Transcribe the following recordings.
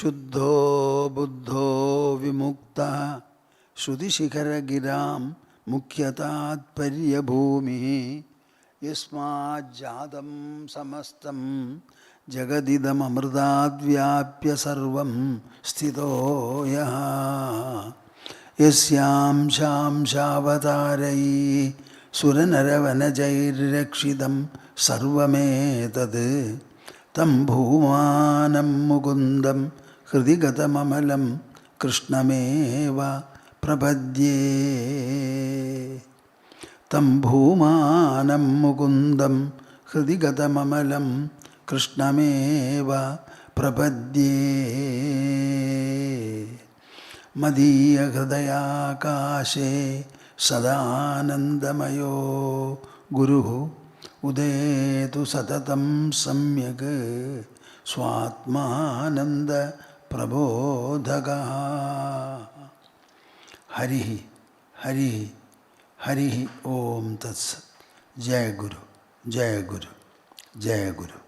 Shuddho buddho vimukta Shrudishikara giram Mukhyatat paryabhumi Yasmat jadam samastam Jagadidam amrdat vyapya sarvam Sthito yaha Yasyam sham shavatarai Suranaravanajairakshidam Sarvametad Tam bhumanam mukundam Hridigatam amalam Krishnameva prapadye Tam bhumanam mukundam Hridigatam amalam Krishnameva prapadye Madhya hridaya kashe Sadanandamayo Guruhu Udetu satatam samyak Swatmananda prabodhaka Harihi Harihi Harihi Om Tatsat Jai Guru Jai Guru Jai Guru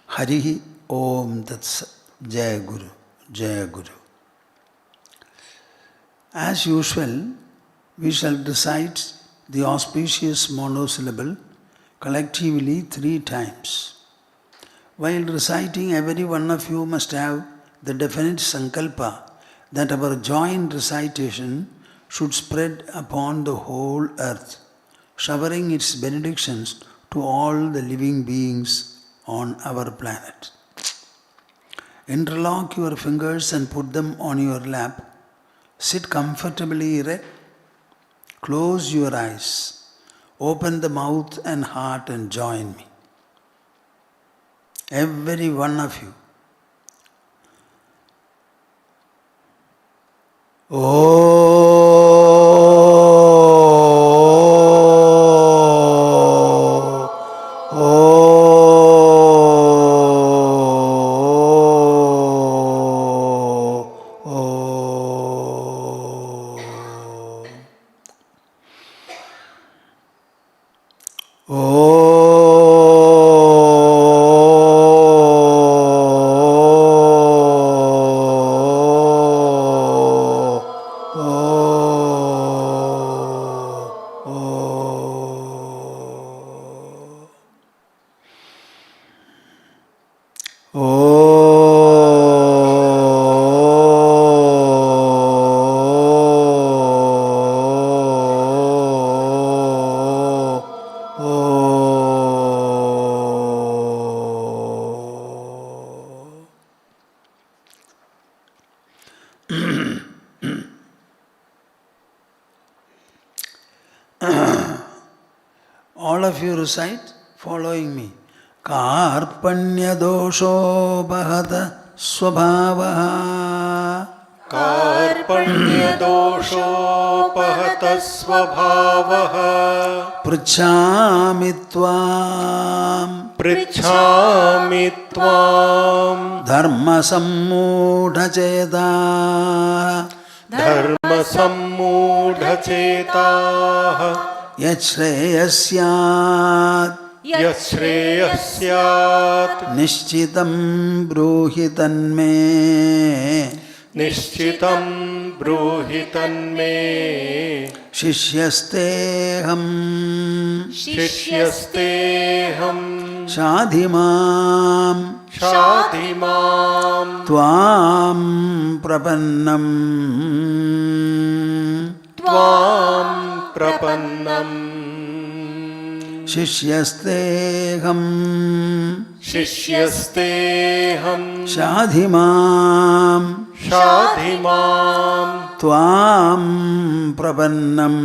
Harihi Om Tatsat Jai Guru Jai Guru. As usual, we shall recite the auspicious monosyllable collectively 3 times. While reciting, every one of you must have the definite sankalpa that our joint recitation should spread upon the whole earth, showering its benedictions to all the living beings on our planet. Interlock your fingers and put them on your lap. Sit comfortably erect. Close your eyes. Open the mouth and heart and join me. Every one of you. All of you recite following me. Karpanya dosho bahata swabhavaha. Karpanya dosho bahata swabhavaha. Pritchami tvam. Pritchami tvam. Dharma sammudha cheta. Dharma sammudha cheta. Yachreyasyaat. Yachreyasyaat. Nishchitam bruhitanme. Nishchitam bruhitanme. Shishyasteham. Shishyasteham. Shadhimam. Shadhimam. Tvam prapannam. Tvam prapannam. Shishyasteham. Shishyasteham. Shadhimam. Shadhimam. Tvam prapannam.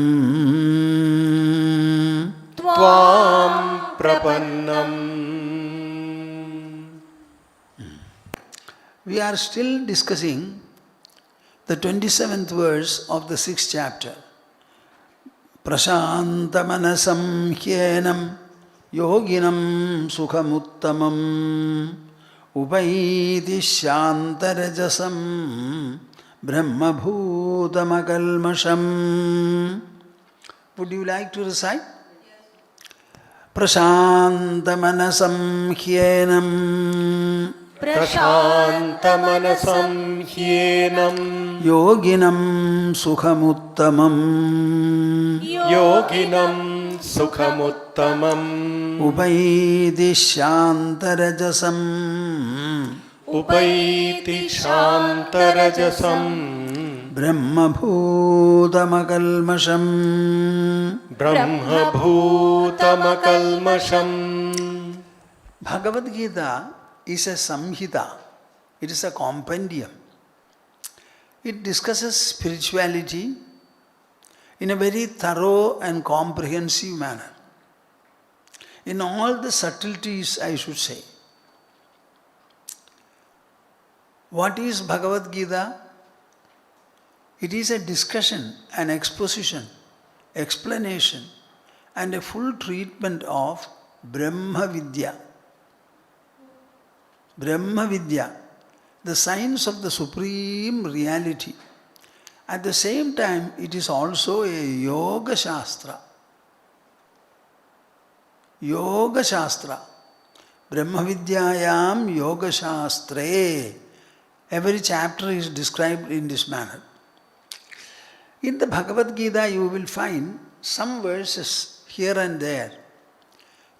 Tvam prapannam. We are still discussing the 27th verse of the 6th chapter. Prashantamanasam hyenam yoginam sukhamuttamam upaiti shantarajasam brahmabhutamakalmasham. Would you like to recite? Prashantamanasam hyenam. प्रशान्तमनसं ह्येनं Yoginam sukhamuttamam. योगिनं सुखमुत्तमम् Upaiti shantarajasam. उपैति शान्तरजसं Brahmabhutamakalmasham. ब्रह्मभूतमकल्मषम्. Bhagavad Gita is a samhita. It is a compendium. It discusses spirituality in a very thorough and comprehensive manner. In all the subtleties, I should say. What is Bhagavad Gita? It is a discussion, an exposition, explanation, and a full treatment of Brahma Vidya. Brahma Vidya, the science of the supreme reality. At the same time, it is also a Yoga Shastra. Yoga Shastra. Brahma Vidyayam Yoga Shastre. Every chapter is described in this manner. In the Bhagavad Gita, you will find some verses here and there,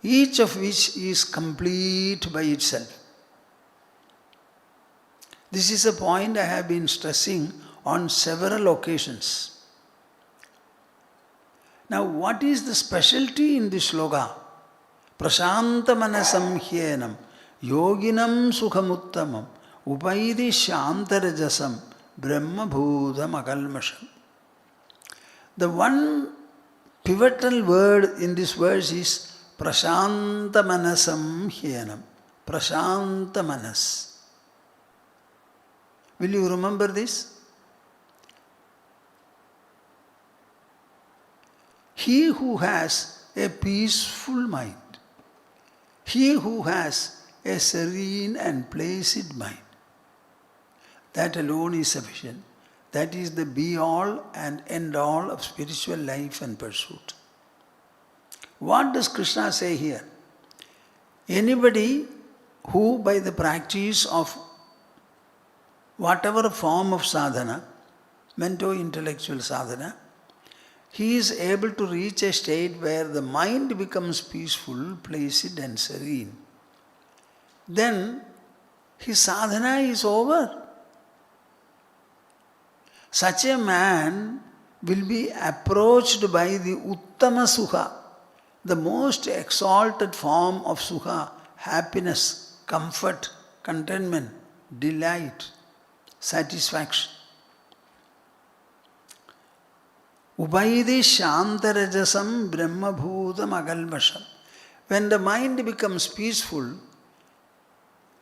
each of which is complete by itself. This is a point I have been stressing on several occasions. Now, what is the specialty in this sloka? Prashantamanasam hyenam, yoginam sukhamuttamam, upaidi shantarajasam, brahmabhutam akalmasham. The one pivotal word in this verse is prashantamanasam hyenam. Prashantamanas. Will you remember this? He who has a peaceful mind, he who has a serene and placid mind, that alone is sufficient. That is the be-all and end-all of spiritual life and pursuit. What does Krishna say here? Anybody who by the practice of whatever form of sadhana, mento-intellectual sadhana, he is able to reach a state where the mind becomes peaceful, placid and serene. Then his sadhana is over. Such a man will be approached by the Uttama Sukha, the most exalted form of Sukha, happiness, comfort, contentment, delight, satisfaction. Upaidi shantarajasam brahmabhutam akalmasham. When the mind becomes peaceful,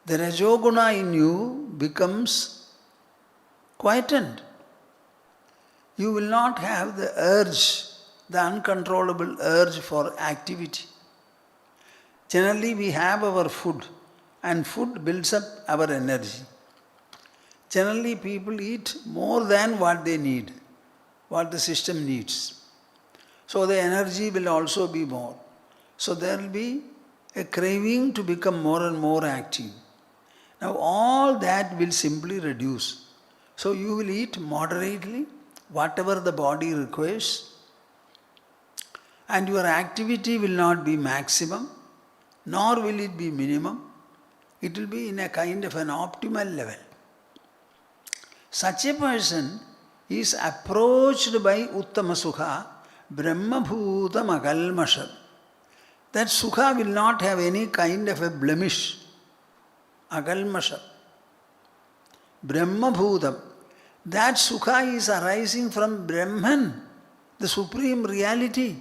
the rajoguna in you becomes quietened. You will not have the urge, the uncontrollable urge for activity. Generally, we have our food, and food builds up our energy. Generally, people eat more than what they need, what the system needs. So the energy will also be more. So there will be a craving to become more and more active. Now all that will simply reduce. So you will eat moderately, whatever the body requires, and your activity will not be maximum, nor will it be minimum. It will be in a kind of an optimal level. Such a person is approached by Uttama Sukha, Brahmabhutam akalmasham. That Sukha will not have any kind of a blemish. Akalmasham. Brahmabhutam. That Sukha is arising from Brahman, the supreme reality.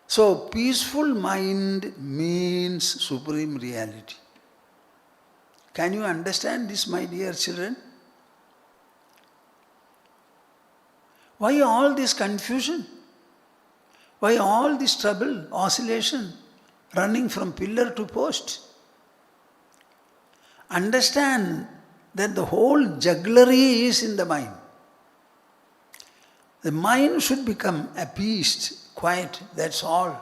So, peaceful mind means supreme reality. Can you understand this, my dear children? Why all this confusion? Why all this trouble, oscillation, running from pillar to post? Understand that the whole jugglery is in the mind. The mind should become appeased, quiet, that's all.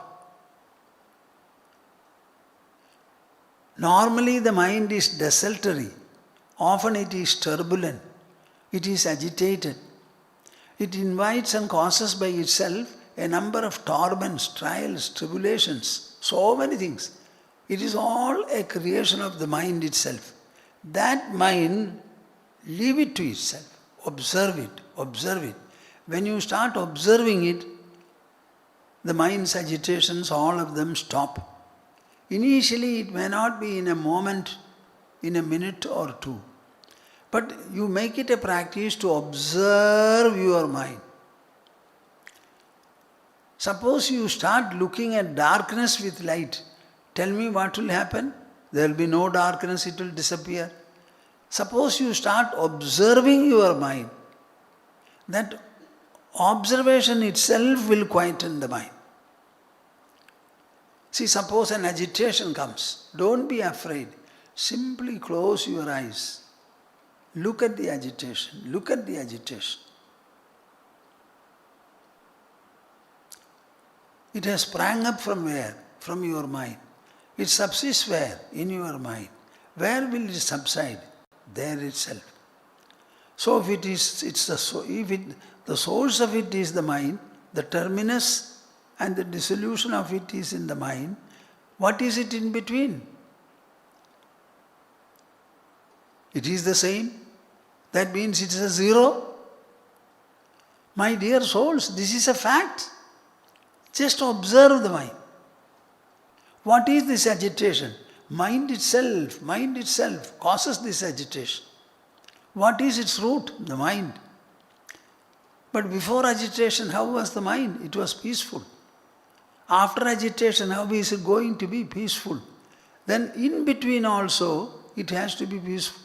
Normally the mind is desultory. Often it is turbulent. It is agitated. It invites and causes by itself a number of torments, trials, tribulations, so many things. It is all a creation of the mind itself. That mind, leave it to itself. Observe it, observe it. When you start observing it, the mind's agitations, all of them stop. Initially, it may not be in a moment, in a minute or two. But you make it a practice to observe your mind. Suppose you start looking at darkness with light. Tell me what will happen? There will be no darkness, it will disappear. Suppose you start observing your mind. That observation itself will quieten the mind. See, suppose an agitation comes. Don't be afraid. Simply close your eyes. Look at the agitation. Look at the agitation. It has sprang up from where? From your mind. It subsists where? In your mind. Where will it subside? There itself. So if it is, the source of it is the mind, the terminus and the dissolution of it is in the mind, what is it in between? It is the same. That means it is a zero. My dear souls, this is a fact. Just observe the mind. What is this agitation? Mind itself causes this agitation. What is its root? The mind. But before agitation, how was the mind? It was peaceful. After agitation, how is it going to be peaceful? Then in between also, it has to be peaceful.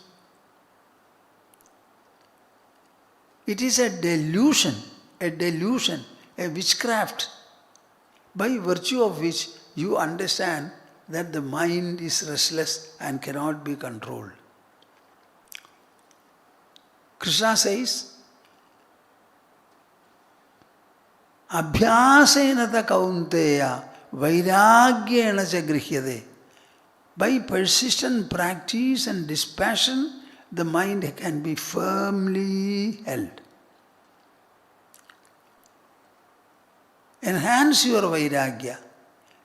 It is a delusion, a witchcraft, by virtue of which you understand that the mind is restless and cannot be controlled. Krishna says, Abhyasena ta kaunteya vairagyena cha grihyate. By persistent practice and dispassion, the mind can be firmly held. Enhance your vairagya.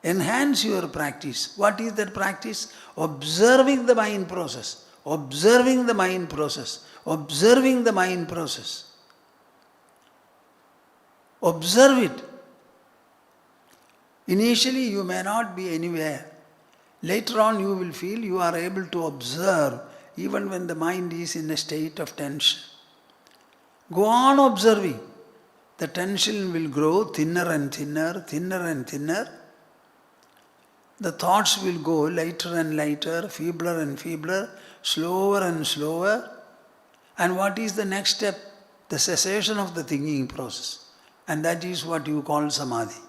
Enhance your practice. What is that practice? Observing the mind process. Observing the mind process. Observing the mind process. Observe it. Initially you may not be anywhere. Later on you will feel you are able to observe even when the mind is in a state of tension. Go on observing. The tension will grow thinner and thinner, thinner and thinner. The thoughts will go lighter and lighter, feebler and feebler, slower and slower. And what is the next step? The cessation of the thinking process. And that is what you call samadhi.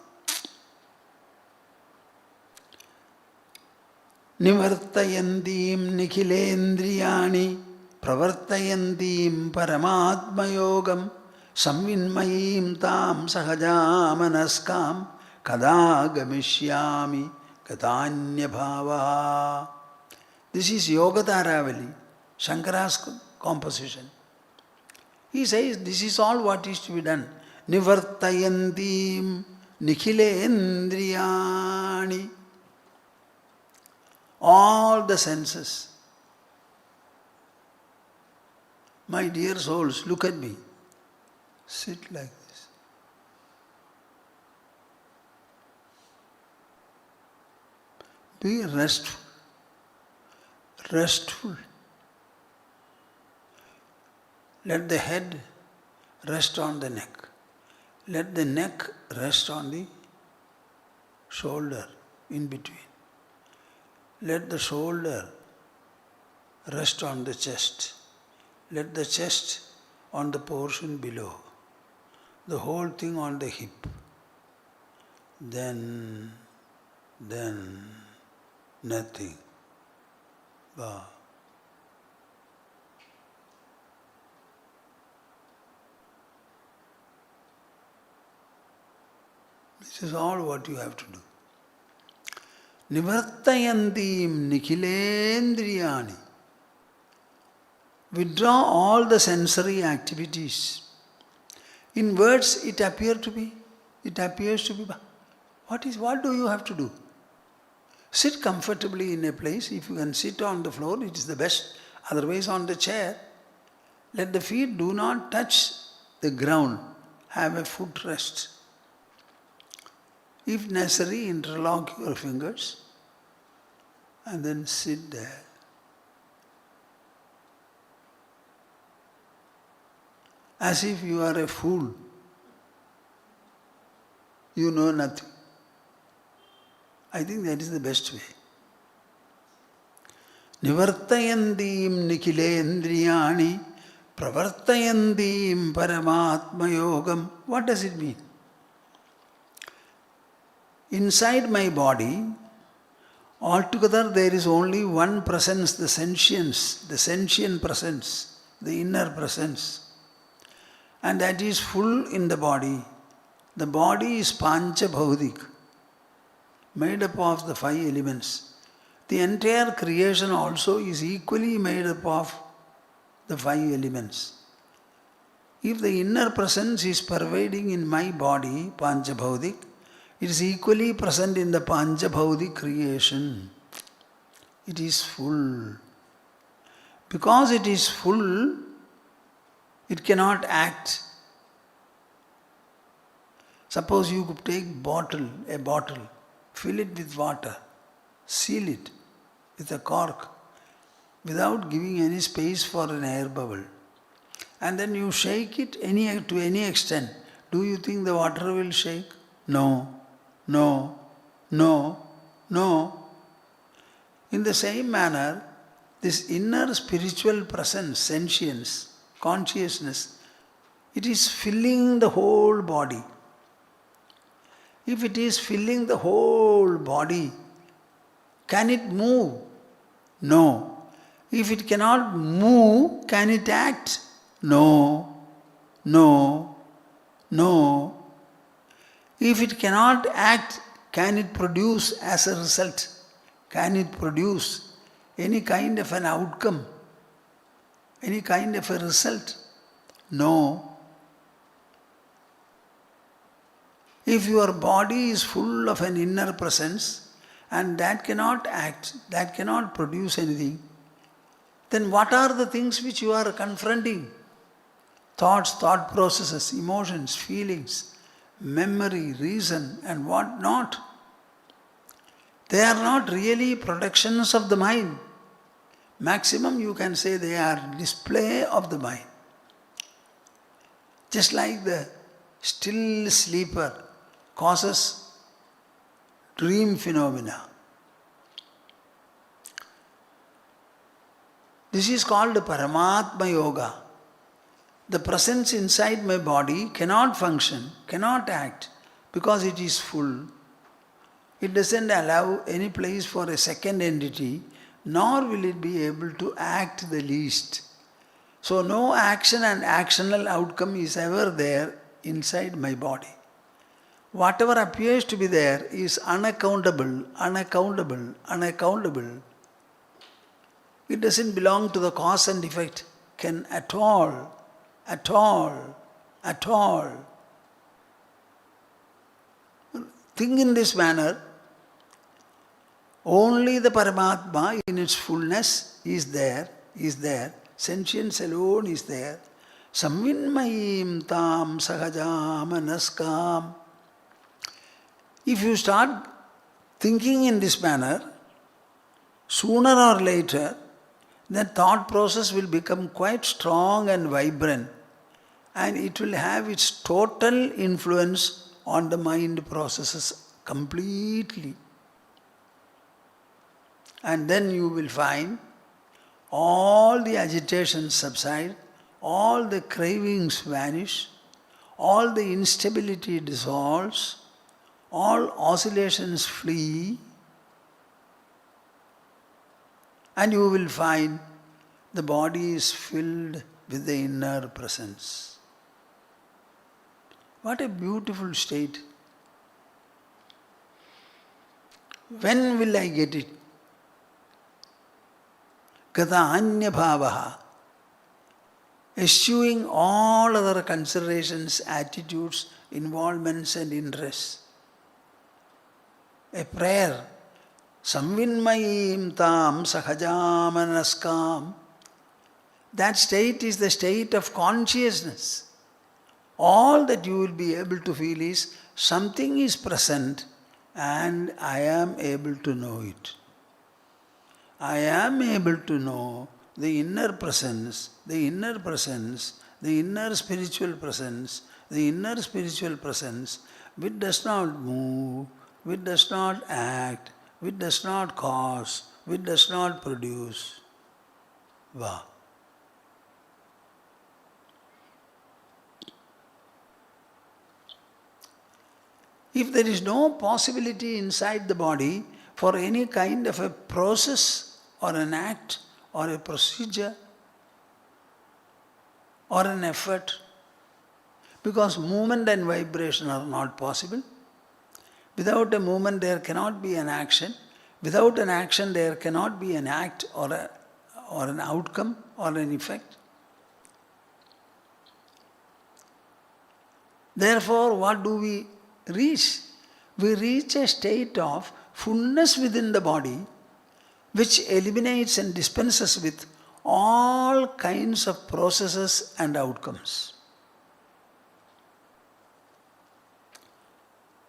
Nivartayantim nikhilendriyani pravartayantim paramatmayogam samvinmayim tam sahajamanaskam kada gamishyami katanyabhava. This is Yogatārāvalī, Shankara's composition. He says this is all what is to be done. Nivartayantim nikhilendriyani. All the senses. My dear souls, look at me. Sit like this. Be restful. Restful. Let the head rest on the neck. Let the neck rest on the shoulder in between. Let the shoulder rest on the chest. Let the chest on the portion below. The whole thing on the hip. Then nothing. Wow. This is all what you have to do. Nivartayantim nikhilendriyani. Withdraw all the sensory activities. In words it appears to be. What do you have to do? Sit comfortably in a place. If you can sit on the floor, it is the best. Otherwise on the chair. Let the feet do not touch the ground. Have a footrest. If necessary, interlock your fingers and then sit there. As if you are a fool. You know nothing. I think that is the best way. Nivartayantim nikhilendriyani pravartayantim paramatma yogam. What does it mean? Inside my body, altogether there is only one presence, the sentience, the sentient presence, the inner presence. And that is full in the body. The body is pancha bhaudik, made up of the 5 elements. The entire creation also is equally made up of the 5 elements. If the inner presence is pervading in my body, pancha bhaudik, it is equally present in the pancha bhaudik creation. It is full. Because it is full, it cannot act. Suppose you could take a bottle, fill it with water, seal it with a cork without giving any space for an air bubble. And then you shake it to any extent. Do you think the water will shake? No. In the same manner, this inner spiritual presence, sentience, consciousness, it is filling the whole body. If it is filling the whole body, can it move? No. If it cannot move, can it act? No. If it cannot act, can it produce as a result? Can it produce any kind of an outcome? Any kind of a result? No. If your body is full of an inner presence and that cannot act, that cannot produce anything, then what are the things which you are confronting? Thoughts, thought processes, emotions, feelings, memory, reason, and what not. They are not really productions of the mind. Maximum you can say they are display of the mind. Just like the still sleeper causes dream phenomena. This is called Paramatma Yoga. The presence inside my body cannot function, cannot act, because it is full. It doesn't allow any place for a second entity, nor will it be able to act the least. So no action and actional outcome is ever there inside my body. Whatever appears to be there is unaccountable. It doesn't belong to the cause and effect, can at all. Think in this manner. Only the Paramatma in its fullness is there. Sentience alone is there. Samvinmayim tam sahajamanaskam. If you start thinking in this manner, sooner or later, that thought process will become quite strong and vibrant, and it will have its total influence on the mind processes completely. And then you will find all the agitations subside, all the cravings vanish, all the instability dissolves, all oscillations flee, and you will find the body is filled with the inner presence. What a beautiful state. When will I get it? Gata anya bhavaha. Eschewing all other considerations, attitudes, involvements and interests. A prayer. Samvinmayim tam sahajamanaskam. That state is the state of consciousness. All that you will be able to feel is something is present and I am able to know it. I am able to know the inner presence, the inner presence, the inner spiritual presence, the inner spiritual presence which does not move, which does not act, which does not cause, which does not produce. Wow. If there is no possibility inside the body for any kind of a process or an act or a procedure or an effort, because movement and vibration are not possible. Without a movement there cannot be an action. Without an action there cannot be an act or an outcome or an effect. Therefore, what do we reach? We reach a state of fullness within the body which eliminates and dispenses with all kinds of processes and outcomes.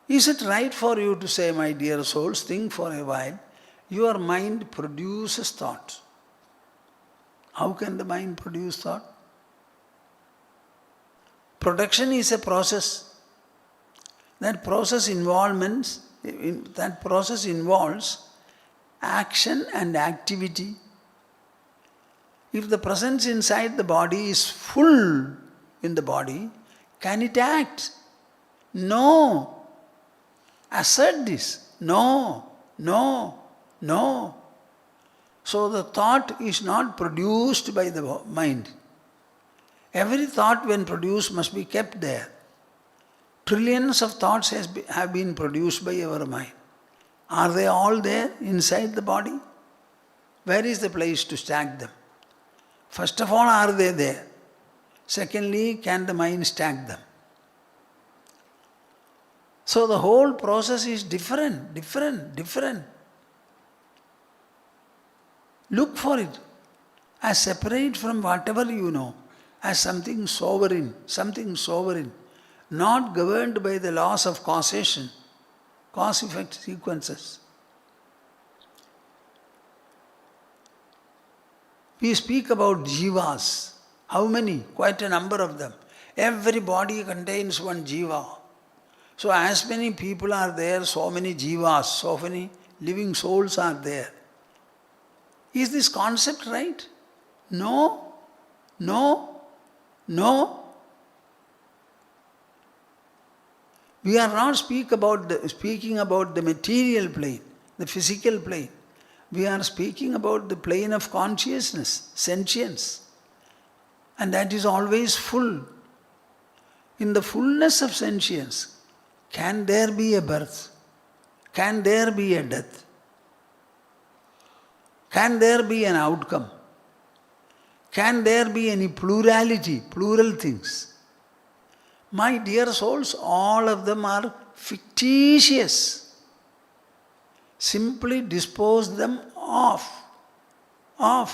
Is it right for you to say, my dear souls, think for a while, your mind produces thought. How can the mind produce thought? Production is a process. That process involves action and activity. If the presence inside the body is full in the body, can it act? No. Assert this. No, no, no. So the thought is not produced by the mind. Every thought when produced must be kept there. Trillions of thoughts have been produced by our mind. Are they all there inside the body? Where is the place to stack them? First of all, are they there? Secondly, can the mind stack them? So the whole process is different. Look for it as separate from whatever you know, as something sovereign, not governed by the laws of causation, cause-effect sequences. We speak about jivas. How many? Quite a number of them. Every body contains one jiva. So as many people are there, so many jivas, so many living souls are there. Is this concept right? No. We are not speaking about the material plane, the physical plane. We are speaking about the plane of consciousness, sentience. And that is always full. In the fullness of sentience, can there be a birth? Can there be a death? Can there be an outcome? Can there be any plurality, plural things? My dear souls, all of them are fictitious. Simply dispose them off. By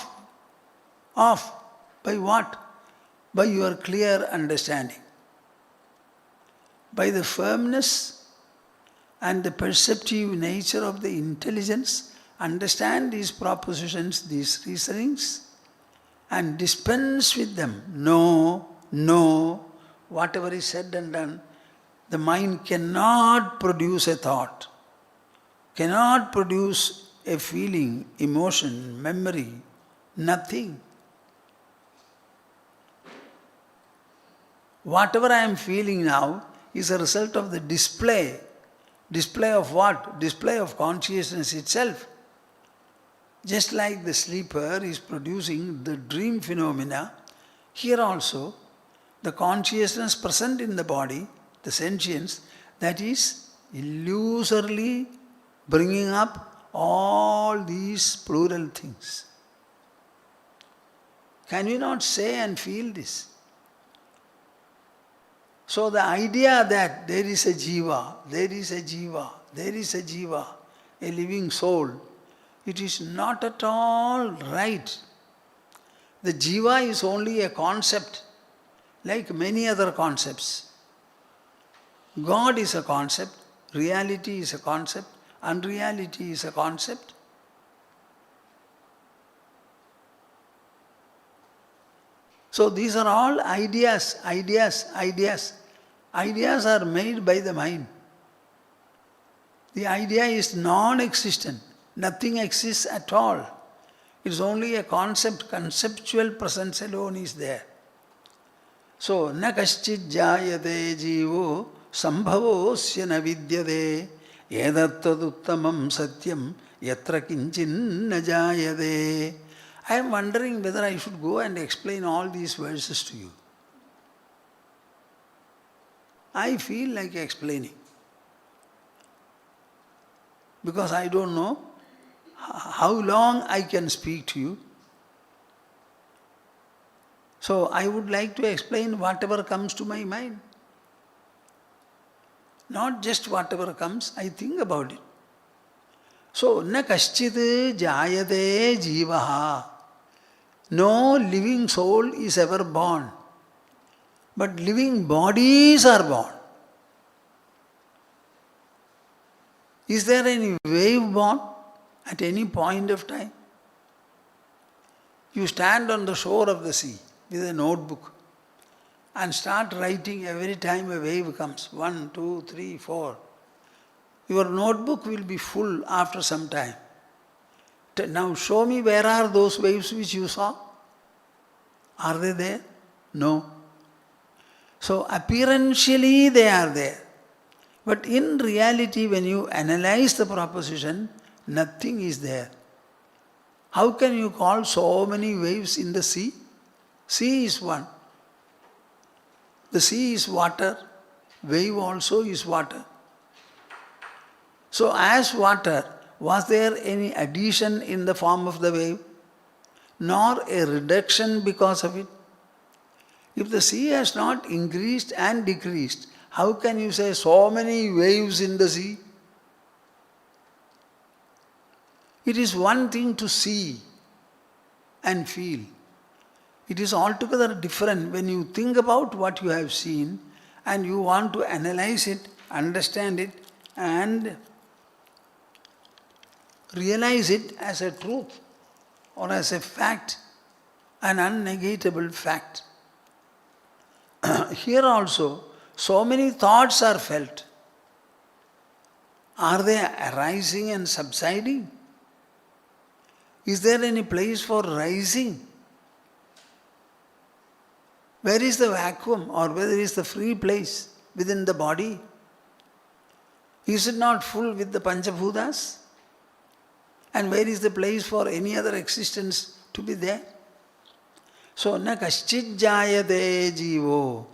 what? By your clear understanding. By the firmness and the perceptive nature of the intelligence, understand these propositions, these reasonings, and dispense with them. No, whatever is said and done, the mind cannot produce a thought, cannot produce a feeling, emotion, memory, nothing. Whatever I am feeling now is a result of the display. Display of what? Display of consciousness itself. Just like the sleeper is producing the dream phenomena, here also the consciousness present in the body, the sentience, that is illusorily bringing up all these plural things. Can we not say and feel this? So the idea that there is a jiva, there is a jiva, there is a jiva, a living soul, it is not at all right. The jiva is only a concept, like many other concepts. God is a concept, reality is a concept, unreality is a concept. So these are all ideas. Ideas are made by the mind. The idea is non-existent. Nothing exists at all. It is only a concept. Conceptual presence alone is there. So, na kaschid jayate jivo sambhavosya na vidyade edattaduttamam satyam yatra kinchin na jayade. I am wondering whether I should go and explain all these verses to you. I feel like explaining. Because I don't know how long I can speak to you. So I would like to explain whatever comes to my mind. Not just whatever comes, I think about it. So, na kaschid jayate jivaha. No living soul is ever born. But living bodies are born. Is there any wave born at any point of time? You stand on the shore of the sea with a notebook and start writing every time a wave comes. 1, 2, 3, 4. Your notebook will be full after some time. Now show me where are those waves which you saw? Are they there? No. So apparentially they are there. But in reality, when you analyze the proposition, nothing is there. How can you call so many waves in the sea? Sea is one. The sea is water. Wave also is water. So as water, was there any addition in the form of the wave? Nor a reduction because of it? If the sea has not increased and decreased, how can you say so many waves in the sea? It is one thing to see and feel. It is altogether different when you think about what you have seen and you want to analyze it, understand it, and realize it as a truth or as a fact, an unnegatable fact. Here also, so many thoughts are felt. Are they arising and subsiding? Is there any place for rising? Where is the vacuum or where is the free place within the body? Is it not full with the Panchabhutas? And where is the place for any other existence to be there? So, na kaschid jayate jivo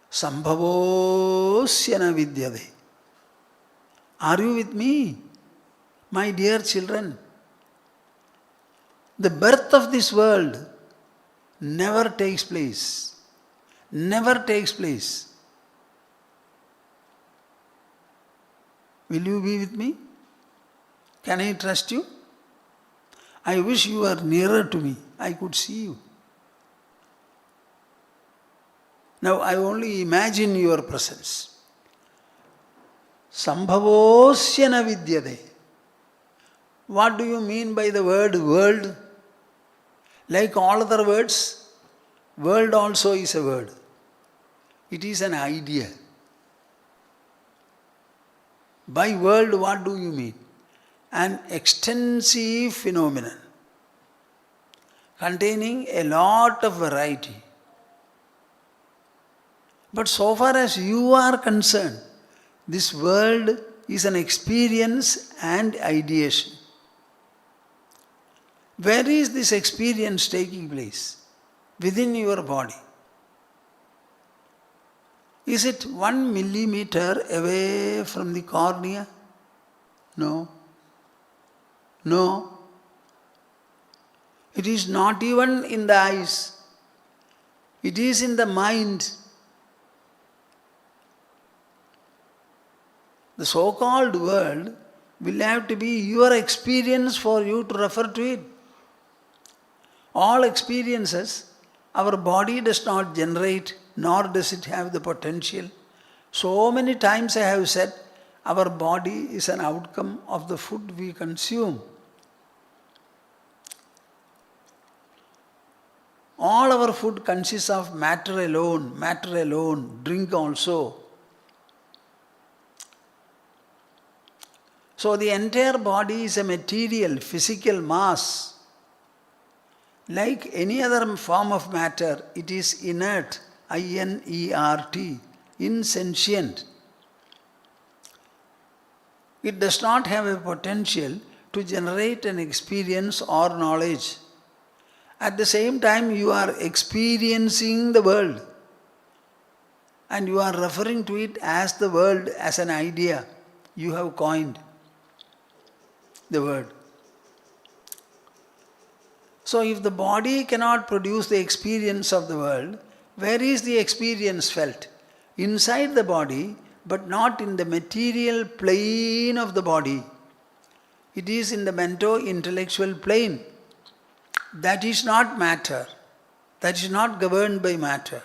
sambhavosya na vidyade. Are you with me, my dear children? The birth of this world never takes place. Never takes place. Will you be with me? Can I trust you? I wish you were nearer to me. I could see you. Now I only imagine your presence. Sambhavosya na vidyade. What do you mean by the word world? Like all other words, world also is a word. It is an idea. By world, what do you mean? An extensive phenomenon containing a lot of variety. But so far as you are concerned, this world is an experience and ideation. Where is this experience taking place? Within your body. Is it 1 millimeter away from the cornea? No. No. It is not even in the eyes. It is in the mind. The so-called world will have to be your experience for you to refer to it. All experiences, our body does not generate, nor does it have the potential. So many times I have said, our body is an outcome of the food we consume. All our food consists of matter alone, drink also. So the entire body is a material, physical mass. Like any other form of matter, it is inert, I-N-E-R-T, insentient. It does not have a potential to generate an experience or knowledge. At the same time, you are experiencing the world and you are referring to it as the world, as an idea. You have coined the word. So if the body cannot produce the experience of the world, where is the experience felt? Inside the body, but not in the material plane of the body. It is in the mento-intellectual plane. That is not matter. That is not governed by matter,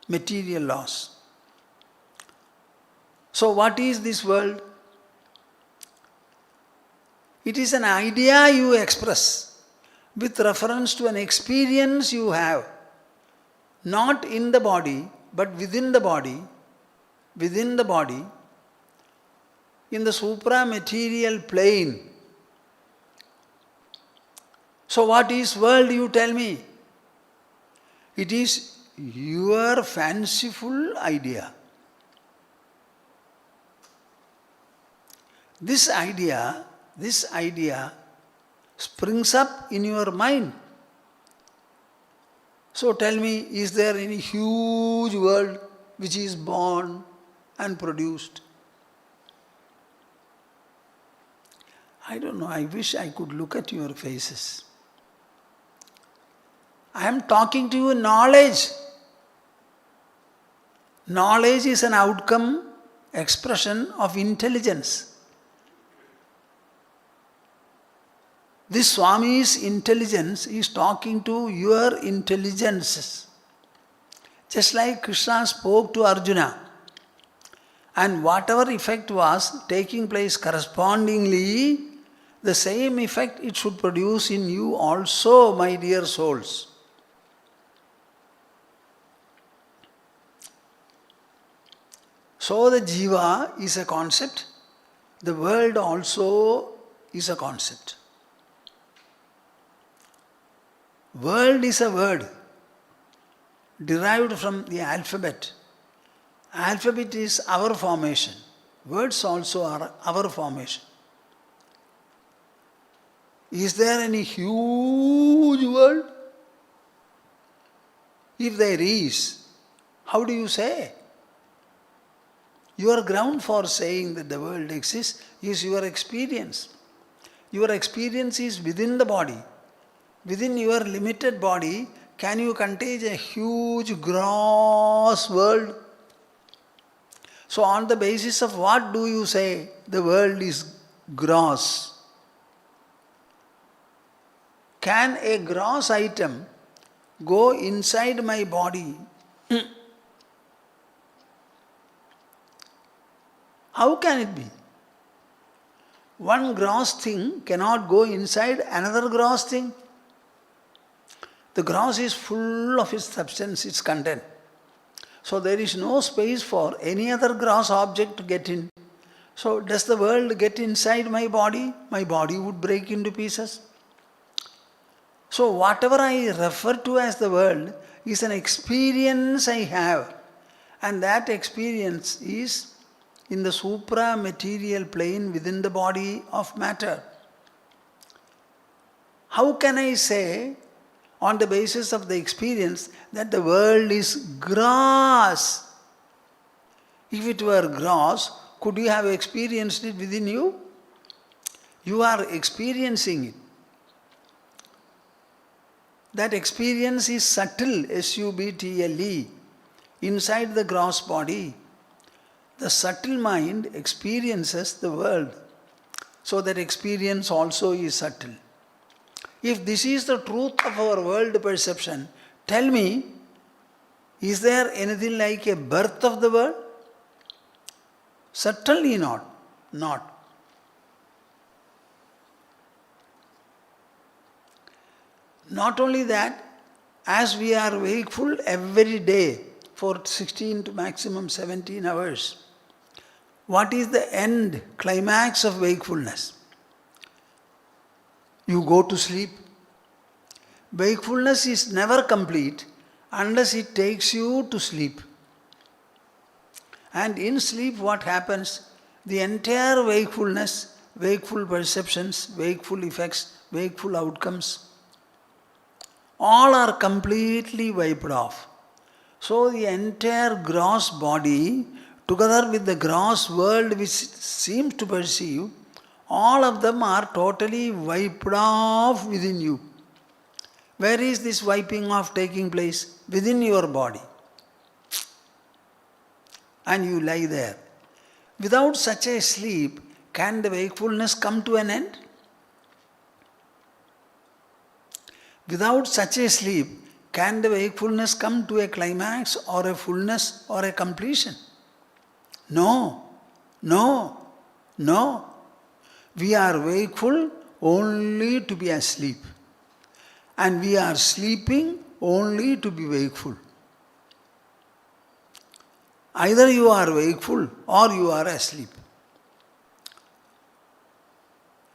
material laws. So what is this world? It is an idea you express with reference to an experience you have, not in the body, but within the body, in the supra-material plane. So what is world, you tell me? It is your fanciful idea. This idea springs up in your mind. So tell me, is there any huge world which is born and produced? I don't know, I wish I could look at your faces. I am talking to you knowledge. Knowledge is an outcome, expression of intelligence. This Swami's intelligence is talking to your intelligences. Just like Krishna spoke to Arjuna, and whatever effect was taking place correspondingly, the same effect it should produce in you also, my dear souls. So the jiva is a concept, the world also is a concept. World is a word derived from the alphabet. Alphabet is our formation. Words also are our formation. Is there any huge world? If there is, how do you say? Your ground for saying that the world exists is your experience. Your experience is within the body. Within your limited body, can you contain a huge, gross world? So on the basis of what do you say the world is gross? Can a gross item go inside my body? How can it be? One gross thing cannot go inside another gross thing. The gross is full of its substance, its content. So there is no space for any other gross object to get in. So does the world get inside my body? My body would break into pieces. So whatever I refer to as the world is an experience I have. And that experience is in the supra-material plane within the body of matter. How can I say on the basis of the experience that the world is gross? If it were gross, could you have experienced it within you? You are experiencing it. That experience is subtle, S-U-B-T-L-E, inside the gross body. The subtle mind experiences the world. So that experience also is subtle. If this is the truth of our world perception, tell me, is there anything like a birth of the world? Certainly not. Not. Not only that, as we are wakeful every day for 16 to maximum 17 hours, what is the end, climax of wakefulness? You go to sleep. Wakefulness is never complete unless it takes you to sleep. And in sleep what happens? The entire wakefulness, wakeful perceptions, wakeful effects, wakeful outcomes, all are completely wiped off. So the entire gross body, together with the gross world which seems to perceive, all of them are totally wiped off within you. Where is this wiping off taking place? Within your body. And you lie there. Without such a sleep, can the wakefulness come to an end? Without such a sleep, can the wakefulness come to a climax or a fullness or a completion? No, no, no. We are wakeful only to be asleep. And we are sleeping only to be wakeful. Either you are wakeful or you are asleep.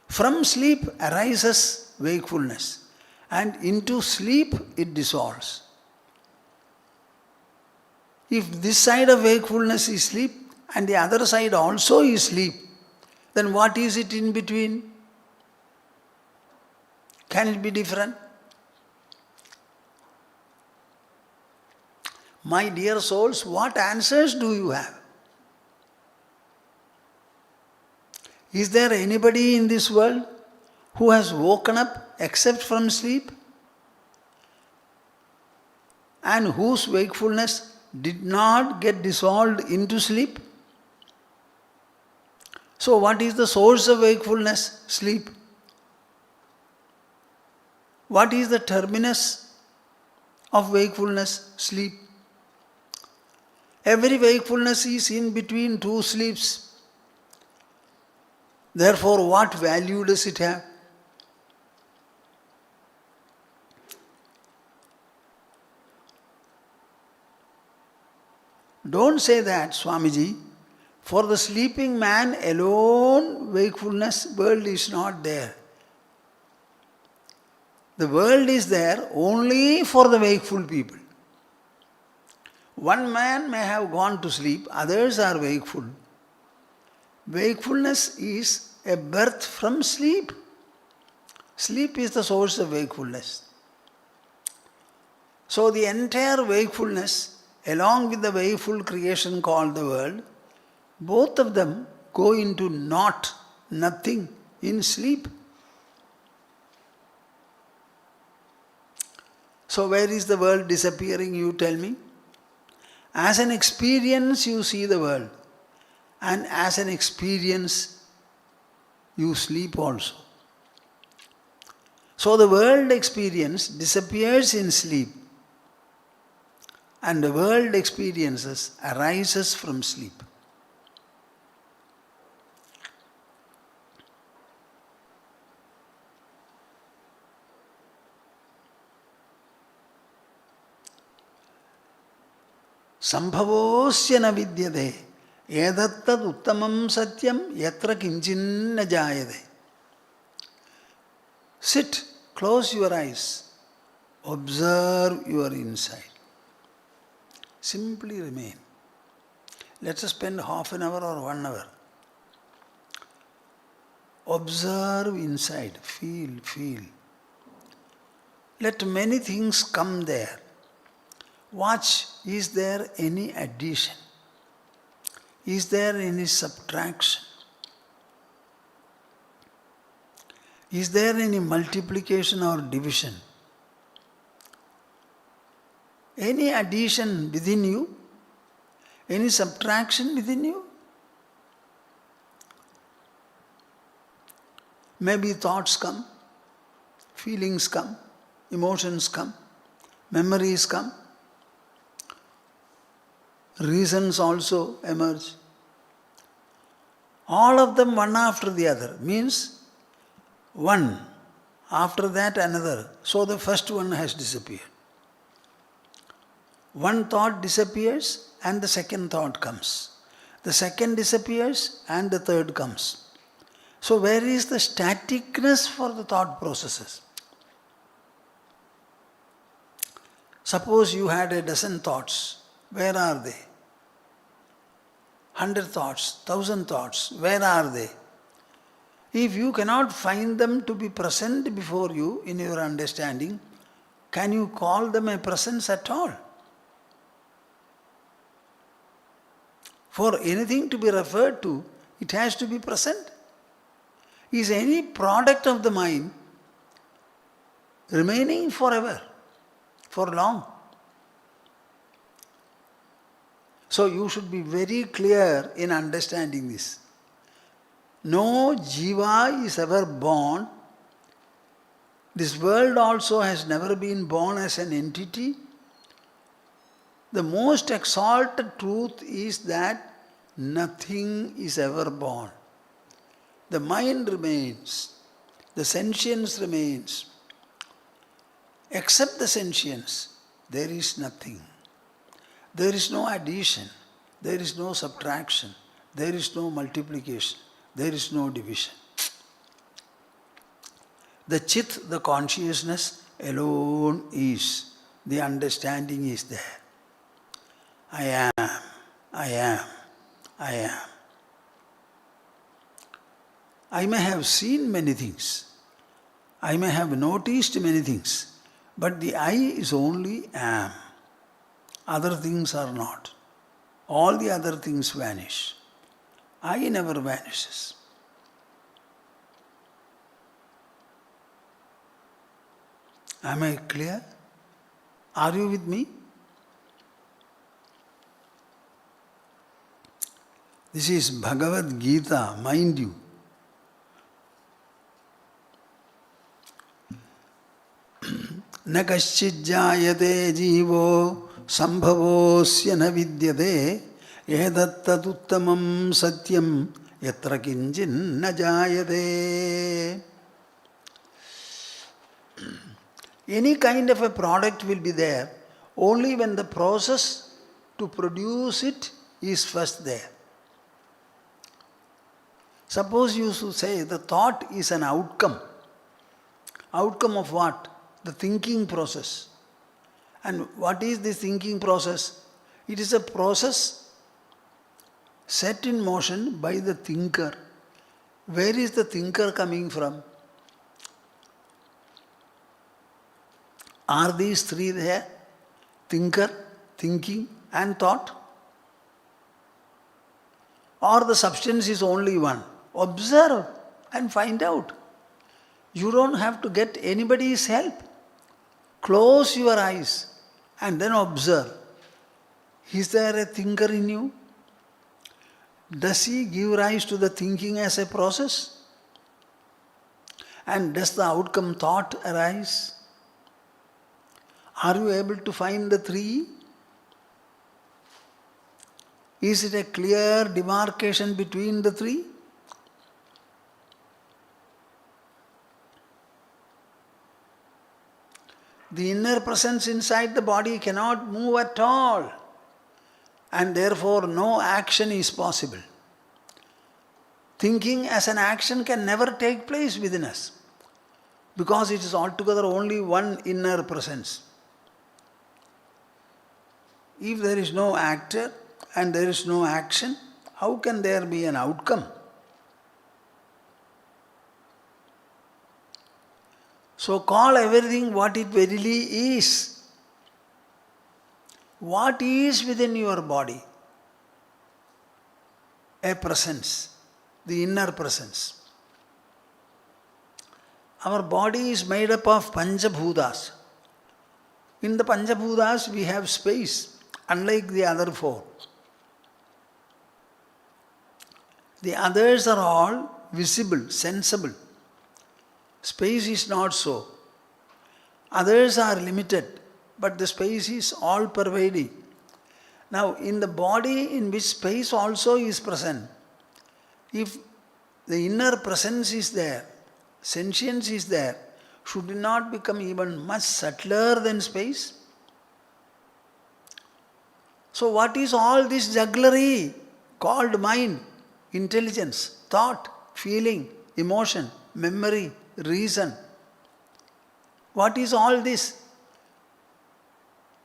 From sleep arises wakefulness, and into sleep it dissolves. If this side of wakefulness is sleep and the other side also is sleep, then what is it in between? Can it be different? My dear souls, what answers do you have? Is there anybody in this world who has woken up except from sleep and whose wakefulness did not get dissolved into sleep? So what is the source of wakefulness? Sleep. What is the terminus of wakefulness? Sleep. Every wakefulness is in between two sleeps. Therefore, what value does it have? Don't say that, Swamiji. For the sleeping man alone, wakefulness, world is not there. The world is there only for the wakeful people. One man may have gone to sleep, others are wakeful. Wakefulness is a birth from sleep. Sleep is the source of wakefulness. So the entire wakefulness, along with the wakeful creation called the world, both of them go into naught, nothing, in sleep. So where is the world disappearing, you tell me? As an experience you see the world, and as an experience you sleep also. So the world experience disappears in sleep, and the world experiences arises from sleep. Sambhavosya na vidyate edattad uttamam satyam yatra kinchinna jayate. Sit, close your eyes, observe your inside. Simply remain. Let us spend half an hour or 1 hour. Observe inside, feel. Let many things come there. Watch, is there any addition? Is there any subtraction? Is there any multiplication or division? Any addition within you? Any subtraction within you? Maybe thoughts come, feelings come, emotions come, memories come, reasons also emerge. All of them one after the other means one, after that another. So the first one has disappeared. One thought disappears and the second thought comes. The second disappears and the third comes. So where is the staticness for the thought processes? Suppose you had a dozen thoughts. Where are they? 100 thoughts, 1,000 thoughts. Where are they? If you cannot find them to be present before you in your understanding, can you call them a presence at all? For anything to be referred to, it has to be present. Is any product of the mind remaining forever, for long? So you should be very clear in understanding this. No jiva is ever born. This world also has never been born as an entity. The most exalted truth is that nothing is ever born. The mind remains, the sentience remains. Except the sentience, there is nothing. There is no addition, there is no subtraction, there is no multiplication, there is no division. The chit, the consciousness alone is, the understanding is there. I am, I am, I am. I may have seen many things, I may have noticed many things, but the I is only am. Other things are not. All the other things vanish. I never vanishes. Am I clear? Are you with me? This is Bhagavad Gita, mind you. न कश्चिज्जायते जीवो संभवोऽस्य न विद्यते एतत्तदुत्तमं सत्यं यत्र किंचिन्न जायते. Any kind of a product will be there only when the process to produce it is first there. Suppose you should say the thought is an outcome. Outcome of what? The thinking process. And what is this thinking process? It is a process set in motion by the thinker. Where is the thinker coming from? Are these three there? Thinker, thinking and thought? Or the substance is only one? Observe and find out. You don't have to get anybody's help. Close your eyes and then observe. Is there a thinker in you? Does he give rise to the thinking as a process? And does the outcome thought arise? Are you able to find the three? Is it a clear demarcation between the three? The inner presence inside the body cannot move at all, and therefore no action is possible. Thinking as an action can never take place within us, because it is altogether only one inner presence. If there is no actor and there is no action, how can there be an outcome? So call everything what it verily is. What is within your body? A presence, the inner presence. Our body is made up of Panchabhutas. In the Panchabhutas we have space, unlike the other four. The others are all visible, sensible. Space is not so. Others are limited, but the space is all pervading. Now, in the body in which space also is present, if the inner presence is there, sentience is there, should it not become even much subtler than space? So what is all this jugglery called mind, intelligence, thought, feeling, emotion, memory, reason? What is all this?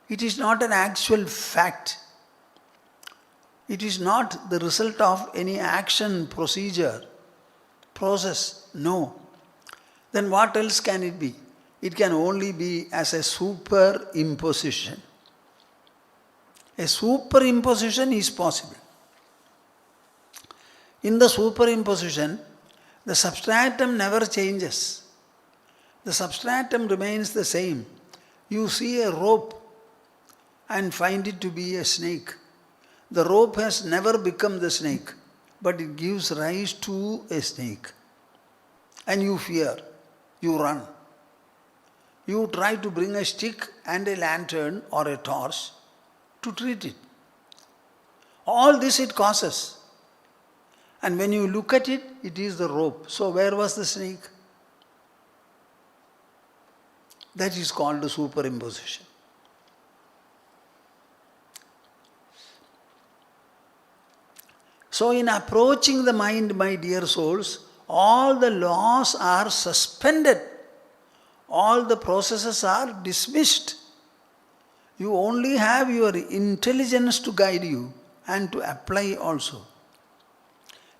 It is not an actual fact. It is not the result of any action, procedure, process. No. Then what else can it be? It can only be as a superimposition. A superimposition is possible. In the superimposition, the substratum never changes. The substratum remains the same. You see a rope and find it to be a snake. The rope has never become the snake, but it gives rise to a snake. And you fear, you run. You try to bring a stick and a lantern or a torch to treat it. All this it causes. And when you look at it, it is the rope. So where was the snake? That is called the superimposition. So in approaching the mind, my dear souls, all the laws are suspended. All the processes are dismissed. You only have your intelligence to guide you and to apply also.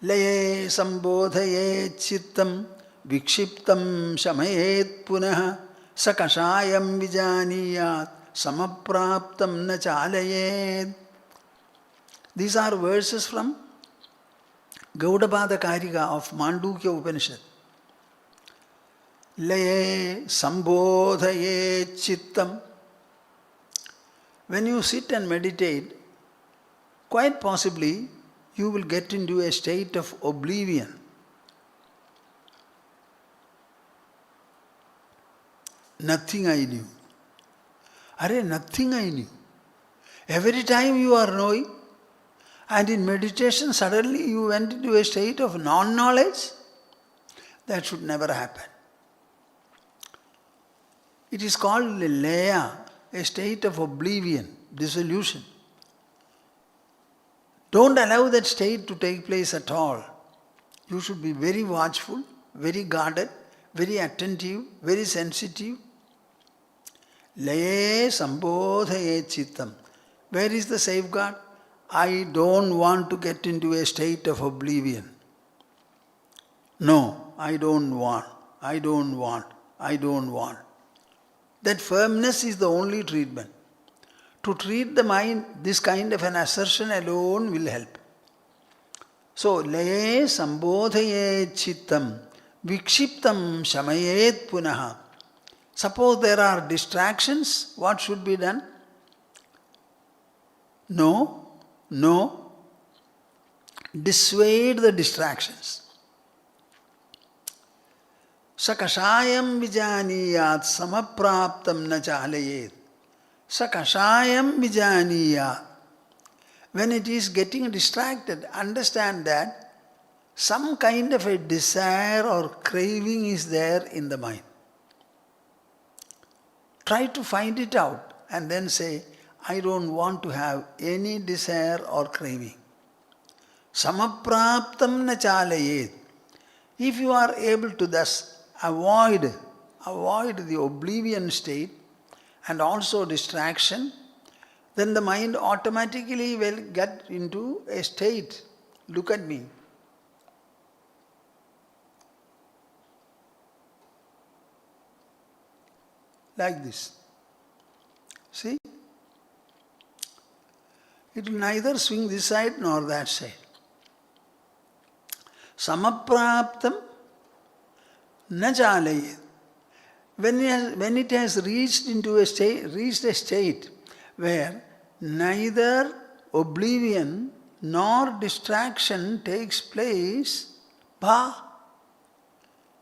Laye sambodhaye chittam vikshiptam shamayet punah sakashayam vijaniyat samapraptam na chalayet. These are verses from Yogavasistha Karika of Mandukya Upanishad. Laye sambodhaye chittam. When you sit and meditate, quite possibly you will get into a state of oblivion. Nothing I knew. Nothing I knew. Every time you are knowing, and in meditation suddenly you went into a state of non-knowledge, that should never happen. It is called laya, a state of oblivion, dissolution. Don't allow that state to take place at all. You should be very watchful, very guarded, very attentive, very sensitive. Laye sambodhaye chittam. Where is the safeguard? I don't want to get into a state of oblivion. No, I don't want. That firmness is the only treatment. To treat the mind, this kind of an assertion alone will help. So, laye sambodhaye chittam vikshiptam shamayet punaha. Suppose there are distractions, what should be done? No. Dissuade the distractions. Sakashayam vijaniyat samapraptam na chalayet. Sakashayam vijaniyat. When it is getting distracted, understand that some kind of a desire or craving is there in the mind. Try to find it out and then say, I don't want to have any desire or craving. Samapraptam na chalayet. If you are able to thus avoid the oblivion state and also distraction, then the mind automatically will get into a state. Look at me. Like this. See? It will neither swing this side nor that side. Samapraptam na chalayet. when it has reached a state where neither oblivion nor distraction takes place,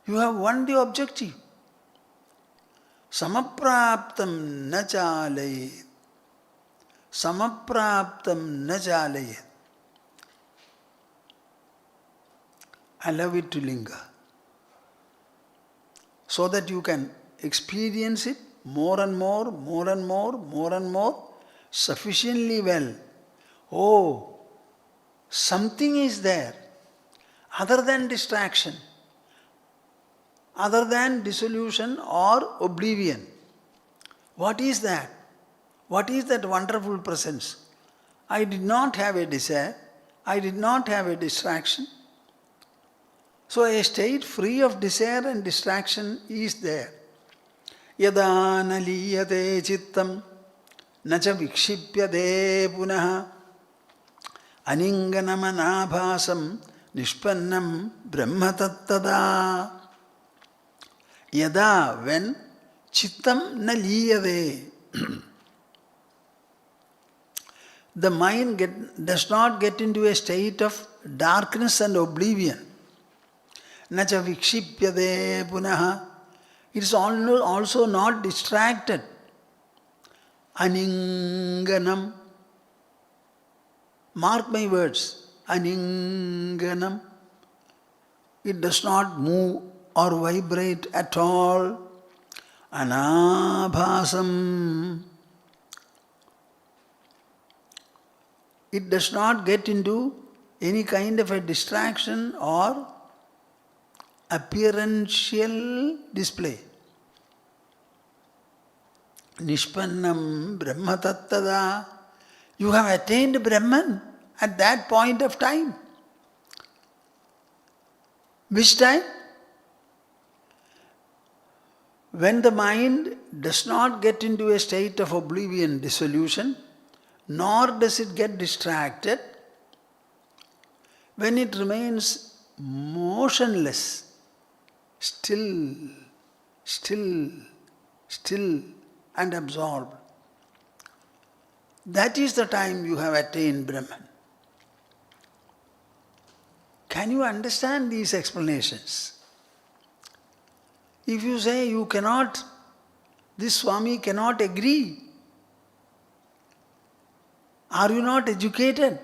you have won the objective. Samapraptam na chalayet. Samapraptam na chalayet. Allow it to linger, so that you can experience it more and more, more and more, more and more, sufficiently well. Oh, something is there other than distraction, other than dissolution or oblivion. What is that? What is that wonderful presence? I did not have a desire, I did not have a distraction. So a state free of desire and distraction is there. Yada naliyate chittam nacha vikshipyate punaha aninganam nishpannam brahma tattada. Yada, when chittam naliyate, the mind does not get into a state of darkness and oblivion. Nacha vikshipyate punaha. It is also not distracted. Aninganam. Mark my words. Aninganam. It does not move or vibrate at all. Anabhasam. It does not get into any kind of a distraction or appearential display. Nishpannam Brahma Tattada. You have attained Brahman at that point of time. Which time? When the mind does not get into a state of oblivion, dissolution, nor does it get distracted, when it remains motionless, still and absorbed. That is the time you have attained Brahman. Can you understand these explanations? If you say you cannot, this Swami cannot agree, are you not educated?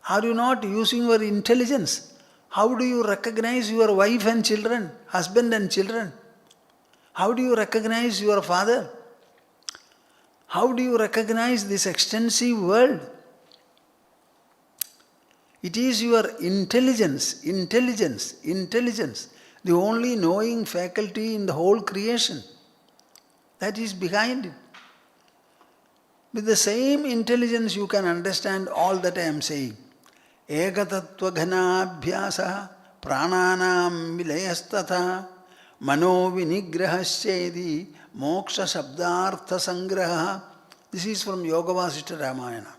Are you not using your intelligence? How do you recognize your wife and children, husband and children? How do you recognize your father? How do you recognize this extensive world? It is your intelligence, the only knowing faculty in the whole creation, that is behind it. With the same intelligence you can understand all that I am saying. Ekatattva ghanabhyasa prananam vilayastata mano vinigrahasya moksha shabdartha sangraha. This is from Yogavasistha Ramayana.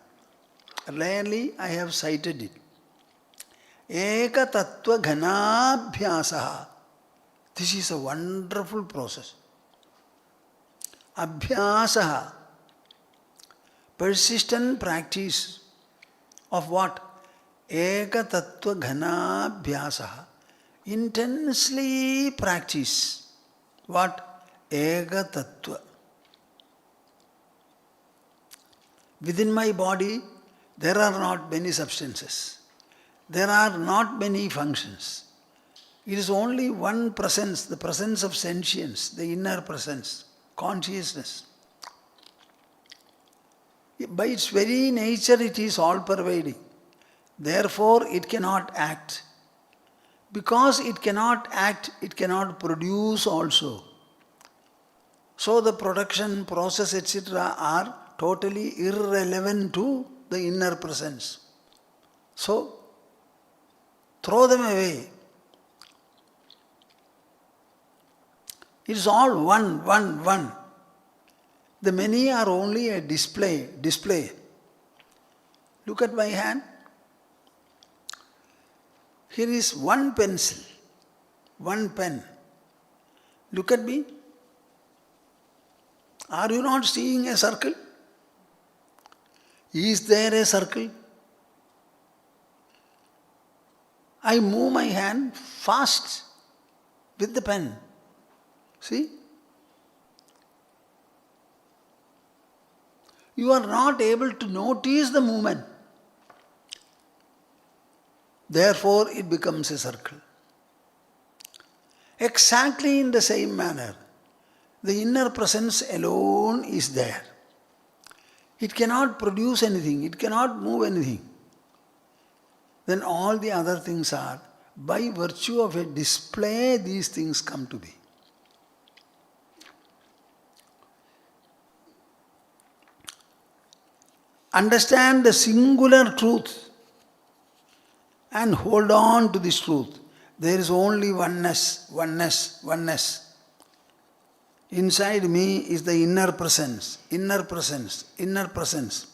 Rarely I have cited it. Ekatattva ghanabhyasa. This is a wonderful process. Abhyasa. Persistent practice of what? Ekatattva ghanabhyasa. Intensely practice. What? Ekatattva. Within my body, there are not many substances. There are not many functions. It is only one presence, the presence of sentience, the inner presence, consciousness. By its very nature, it is all-pervading. Therefore, it cannot act. Because it cannot act, it cannot produce also. So the production, process, etc. are totally irrelevant to the inner presence. So, throw them away. It is all one. The many are only a display. Look at my hand. Here is one pencil, one pen. Look at me. Are you not seeing a circle? Is there a circle? I move my hand fast with the pen. See? You are not able to notice the movement. Therefore, it becomes a circle. Exactly in the same manner, the inner presence alone is there. It cannot produce anything, it cannot move anything. Then all the other things are, by virtue of a display, these things come to be. Understand the singular truth and hold on to this truth. There is only oneness, oneness, oneness. Inside me is the inner presence, inner presence, inner presence,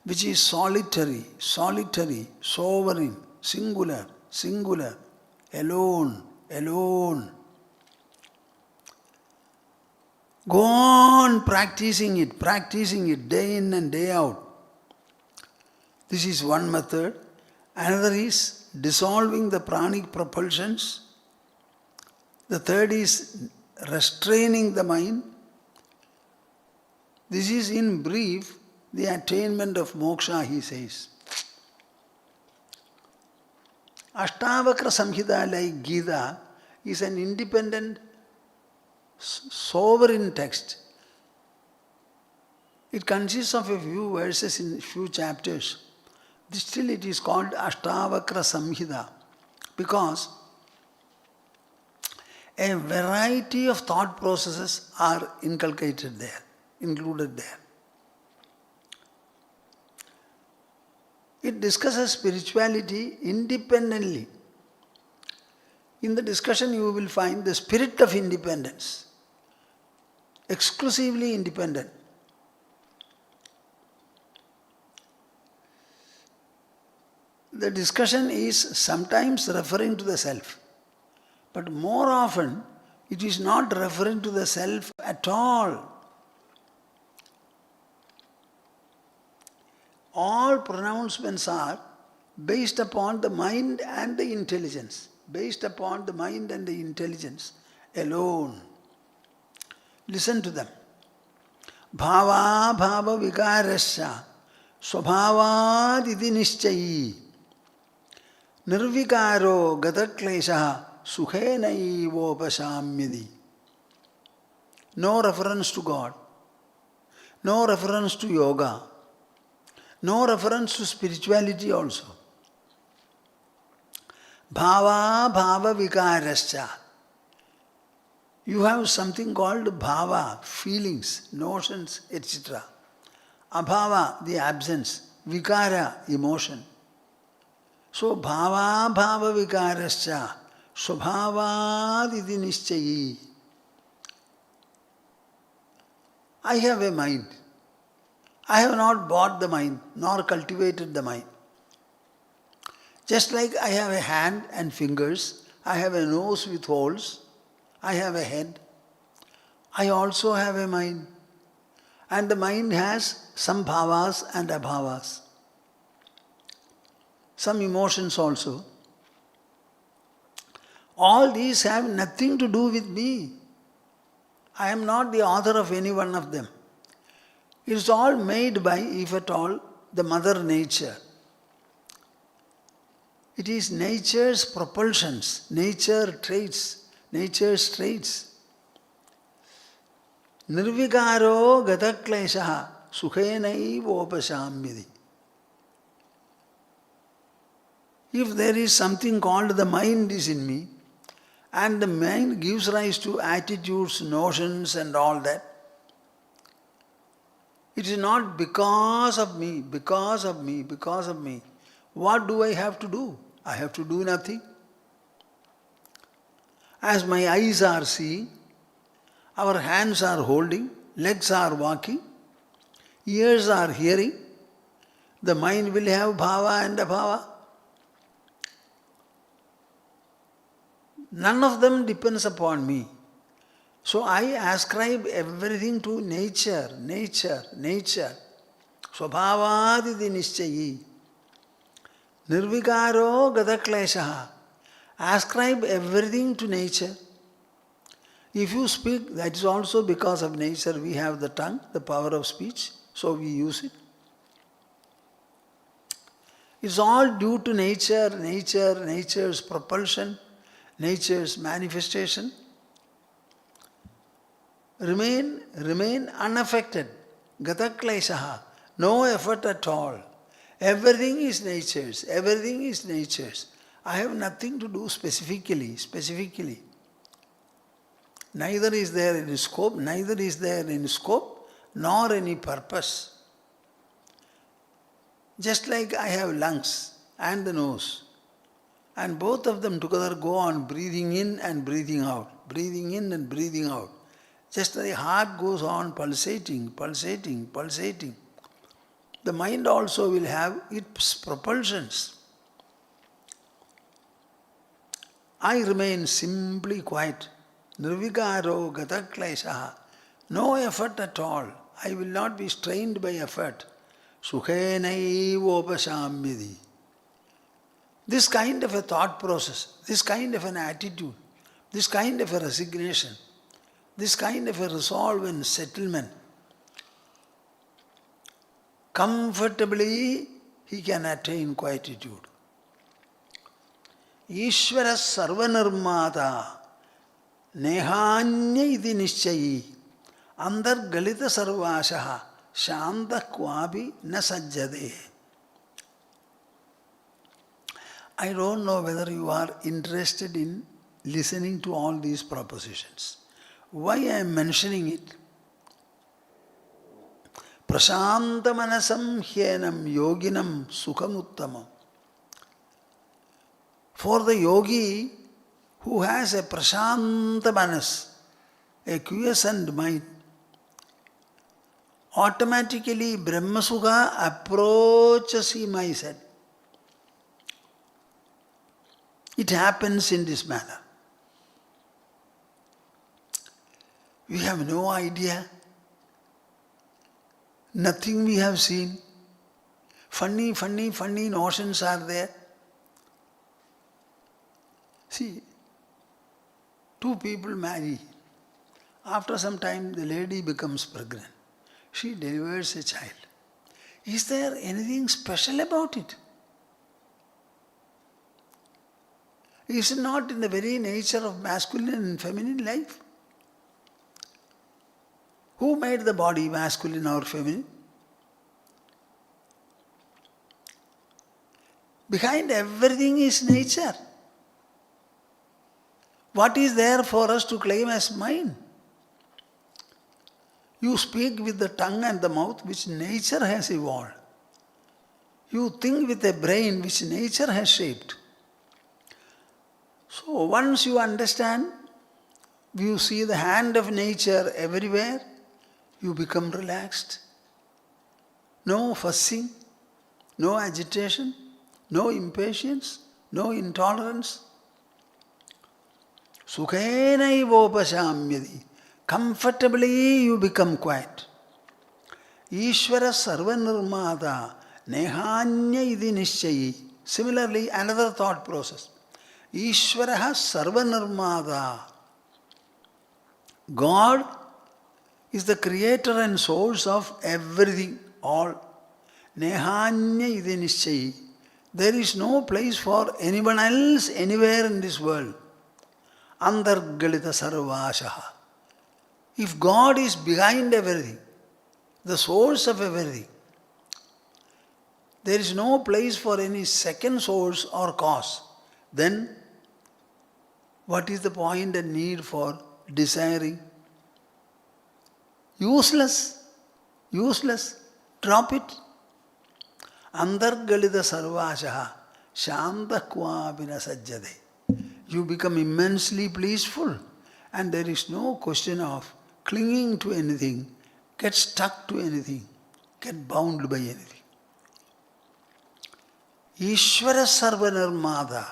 which is solitary, solitary, sovereign, singular, singular, alone, alone. Go on practicing it day in and day out. This is one method. Another is dissolving the pranic propulsions. The third is restraining the mind. This is in brief the attainment of moksha, he says. Ashtavakra Samhita, like Gita, is an independent, sovereign text. It consists of a few verses in few chapters. Still it is called Ashtavakra Samhita because a variety of thought processes are inculcated there, included there. It discusses spirituality independently. In the discussion you will find the spirit of independence, exclusively independent. The discussion is sometimes referring to the self, but more often it is not referring to the self at all. All pronouncements are based upon the mind and the intelligence, based upon the mind and the intelligence alone. Listen to them. Bhava bhava vikarasya swabhavad iti nishchayi nirvikaro gataklesha sukhenaivopasamyadi. No reference to God, no reference to yoga, no reference to spirituality also. Bhava bhava vikarasya. You have something called bhava, feelings, notions, etc. Abhava, the absence. Vikara, emotion. So bhava bhava vikarasya swabhavad iti nishchayi. I have a mind. I have not bought the mind, nor cultivated the mind. Just like I have a hand and fingers, I have a nose with holes, I have a head, I also have a mind. And the mind has some bhavas and abhavas, some emotions also. All these have nothing to do with me. I am not the author of any one of them. It is all made by, if at all, the mother nature. It is nature's propulsions, nature's traits. Nirvikaro gataklesha sukhenaivopasamyadi. If there is something called the mind is in me, and the mind gives rise to attitudes, notions and all that, it is not because of me. What do I have to do? I have to do nothing. As my eyes are seeing, our hands are holding, legs are walking, ears are hearing, the mind will have bhava and abhava. None of them depends upon me. So I ascribe everything to nature. Swabhavaditi nishchayi. Nirvikaro gadakleshaha. Ascribe everything to nature. If you speak, that is also because of nature. We have the tongue, the power of speech, so we use it. It's all due to nature, nature's propulsion, nature's manifestation. Remain unaffected. Gatakleshaha. No effort at all. Everything is nature's. I have nothing to do specifically. Neither is there any scope, nor any purpose. Just like I have lungs and the nose, and both of them together go on breathing in and breathing out. Just the heart goes on pulsating. The mind also will have its propulsions. I remain simply quiet. Nirvikaro gatakleshaha. No effort at all. I will not be strained by effort. Sukhenaivopasamyadi. This kind of a thought process, this kind of an attitude, this kind of a resignation, this kind of a resolve and settlement, comfortably he can attain quietude. Ishvara sarvanirmata nehanya iti nishchayi andargalita sarvashaha shanta kvapi na sajjade. I don't know whether you are interested in listening to all these propositions. Why I am mentioning it? Prashanta manasam hyenam yoginam sukhamuttamam. For the yogi who has a prashanta manas, a quiescent mind, automatically Brahma Sukha approaches him, I said. It happens in this manner. We have no idea. Nothing we have seen. Funny notions are there. See, two people marry. After some time, the lady becomes pregnant. She delivers a child. Is there anything special about it? Is it not in the very nature of masculine and feminine life? Who made the body masculine or feminine? Behind everything is nature. What is there for us to claim as mine? You speak with the tongue and the mouth which nature has evolved. You think with a brain which nature has shaped. So once you understand, you see the hand of nature everywhere, you become relaxed. No fussing, no agitation, no impatience, no intolerance. Sukhenaivopasamyadi. Comfortably you become quiet. Ishvara sarvanirmata nehanya iti nishchayi. Similarly, another thought process. Ishvaraha sarvanirmata. God is the creator and source of everything, all. Nehanya iti nishchayi. There is no place for anyone else anywhere in this world. Andargalita sarvashaha. If God is behind everything, the source of everything, there is no place for any second source or cause, then what is the point and need for desiring? Useless. Drop it. Andargalita sarvashaha shanta kvapi na sajjade. You become immensely peaceful, and there is no question of clinging to anything, get stuck to anything, get bound by anything. Ishvara sarvanirmata.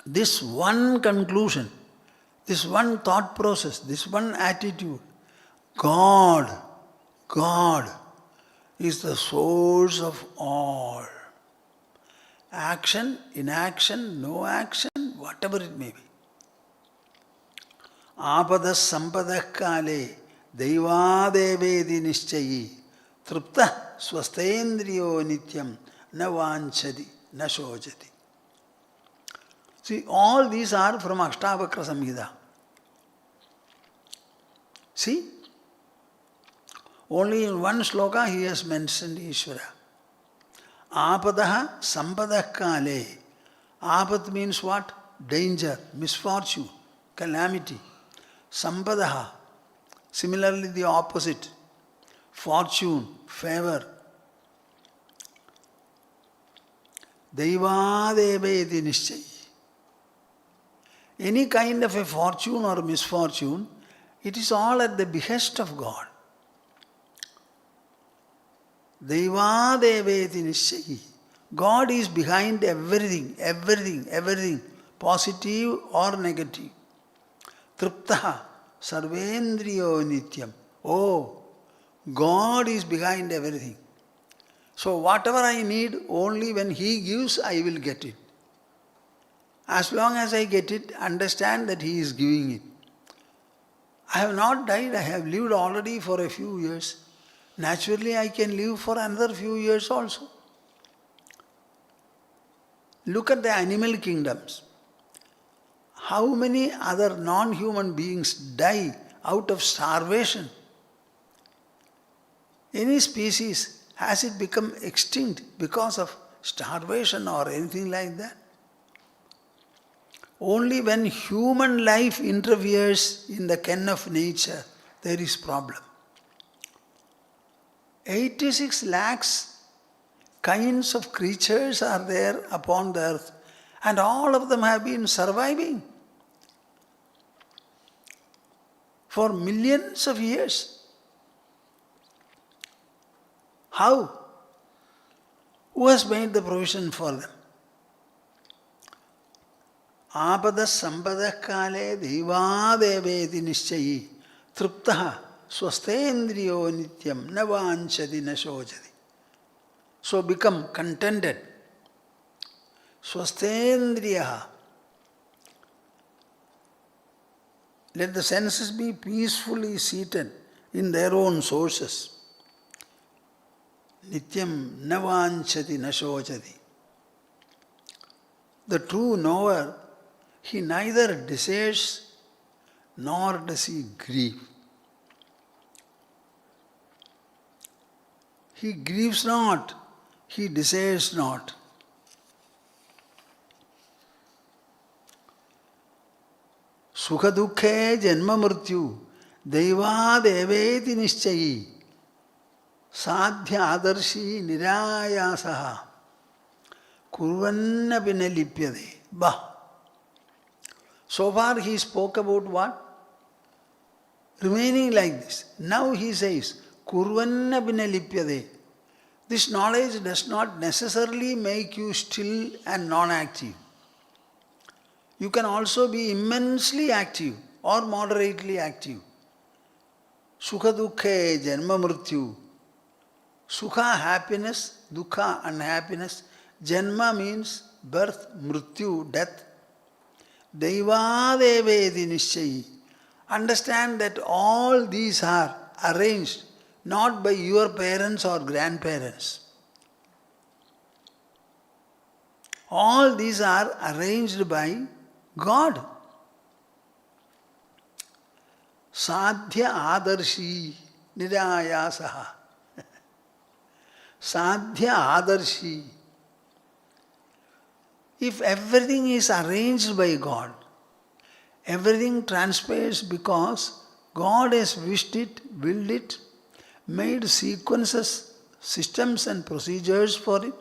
This one conclusion this one thought process, this one attitude, God is the source of all. Action, inaction, no action, whatever it may be. Āpadas sampadah kāle deivādevedi nischayi triptah swastendriyo nityam na vanchati na shojati. See, all these are from Ashtavakra Samhita. See? Only in one sloka he has mentioned Ishvara. Āpadah sampadah kāle. Āpat means what? Danger, misfortune, calamity. Sampadah, similarly the opposite. Fortune, favor. Deivādevedi nischayi. Any kind of a fortune or misfortune, it is all at the behest of God. Deivādevedi nischayi. God is behind everything, positive or negative. Triptaha sarvendriyo nityam. Oh, God is behind everything. So whatever I need, only when He gives, I will get it. As long as I get it, understand that He is giving it. I have not died, I have lived already for a few years. Naturally, I can live for another few years also. Look at the animal kingdoms. How many other non-human beings die out of starvation? Any species, has it become extinct because of starvation or anything like that? Only when human life interferes in the ken of nature, there is problem. 86 lakhs kinds of creatures are there upon the earth, and all of them have been surviving for millions of years. How? Who has made the provision for them? Āpadas sampadah kāle deivādevedi nischayi triptaha swastendriyo nityam na vanchati na shojati. So become contented. Swastendriyaha. Let the senses be peacefully seated in their own sources. Nityam na vanchati na shojati. The true knower, he neither desires nor does he grieve. He grieves not, he desires not. Sukha dukhe janma mrityu deivādevedi nischayi sadhya adarshi nirayasaha kurvanna pina lipyade. Bah. So far he spoke about what? Remaining like this. Now he says, kurvanna pina lipyade. This knowledge does not necessarily make you still and non-active. You can also be immensely active or moderately active. Sukha dukkhe janma mrityu. Sukha happiness, dukkha unhappiness. Janma means birth, mrityu death. Deivādevedi nischayi. Understand that all these are arranged not by your parents or grandparents. All these are arranged by God. Sadhya adarshi nirayasaha. Sadhya adarshi. If everything is arranged by God, everything transpires because God has wished it, willed it, made sequences, systems and procedures for it.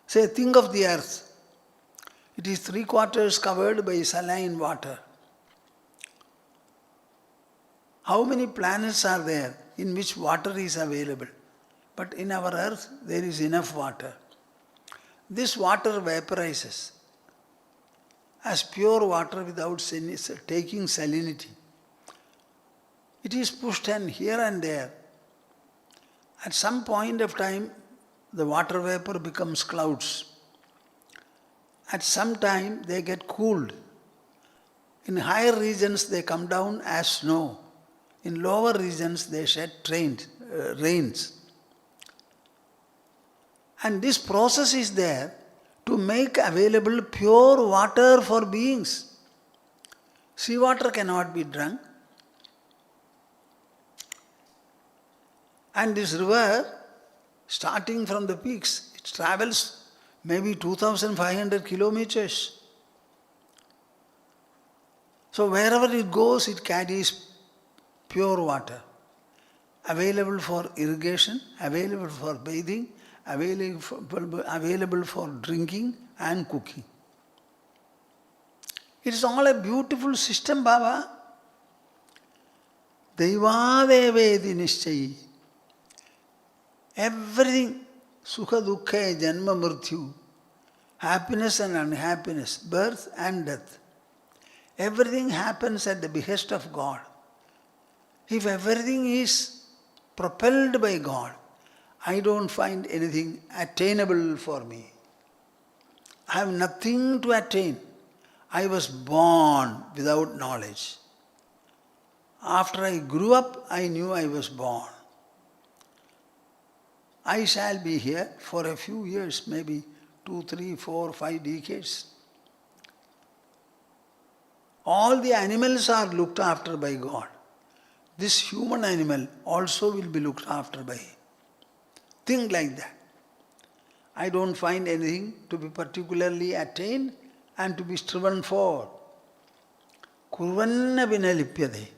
Say, think of the earth. It is 3/4 covered by saline water. How many planets are there in which water is available? But in our earth, there is enough water. This water vaporizes. as pure water without taking salinity. It is pushed and here and there. At some point of time, the water vapor becomes clouds. At some time, they get cooled. In higher regions, they come down as snow. In lower regions, they shed rains. And this process is there to make available pure water for beings. Seawater cannot be drunk. And this river, starting from the peaks, it travels maybe 2,500 kilometers. So wherever it goes, it carries pure water, available for irrigation, available for bathing, available for drinking and cooking. It is all a beautiful system, Baba. Deivadevedi nishchayi. Everything, sukha dukkha, janma mrityu, happiness and unhappiness, birth and death, everything happens at the behest of God. If everything is propelled by God, I don't find anything attainable for me. I have nothing to attain. I was born without knowledge. After I grew up, I knew I was born. I shall be here for a few years, maybe 2, 3, 4, 5 decades. All the animals are looked after by God. This human animal also will be looked after by Him. Think like that. I don't find anything to be particularly attained and to be striven for. Kurvanna vinalipyade.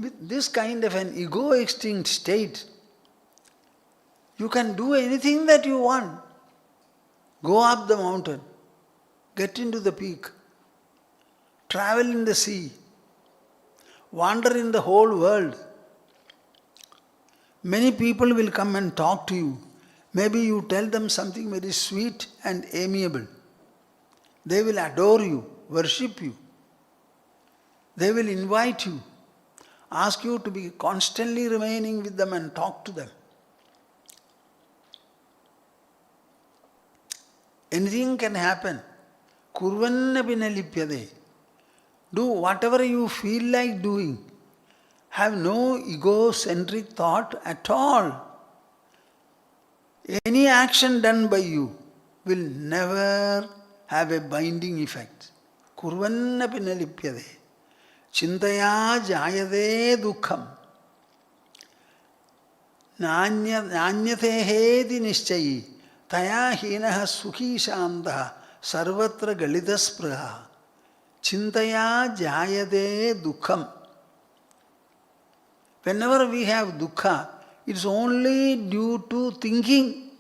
With this kind of an ego-extinct state, you can do anything that you want. Go up the mountain, get into the peak, travel in the sea, wander in the whole world. Many people will come and talk to you. Maybe you tell them something very sweet and amiable. They will adore you, worship you. They will invite you, ask you to be constantly remaining with them and talk to them. Anything can happen. Kurvanna vinalipyade. Do whatever you feel like doing. Have no egocentric thought at all. Any action done by you will never have a binding effect. Kurvanna vinalipyade. Chintaya jayade dukkham. Nanyatehedi nishchayi. Taya hinaha sukhi shantaha sarvatra galidaspraha. Chintaya jayade dukkham. Whenever we have dukkha, it is only due to thinking,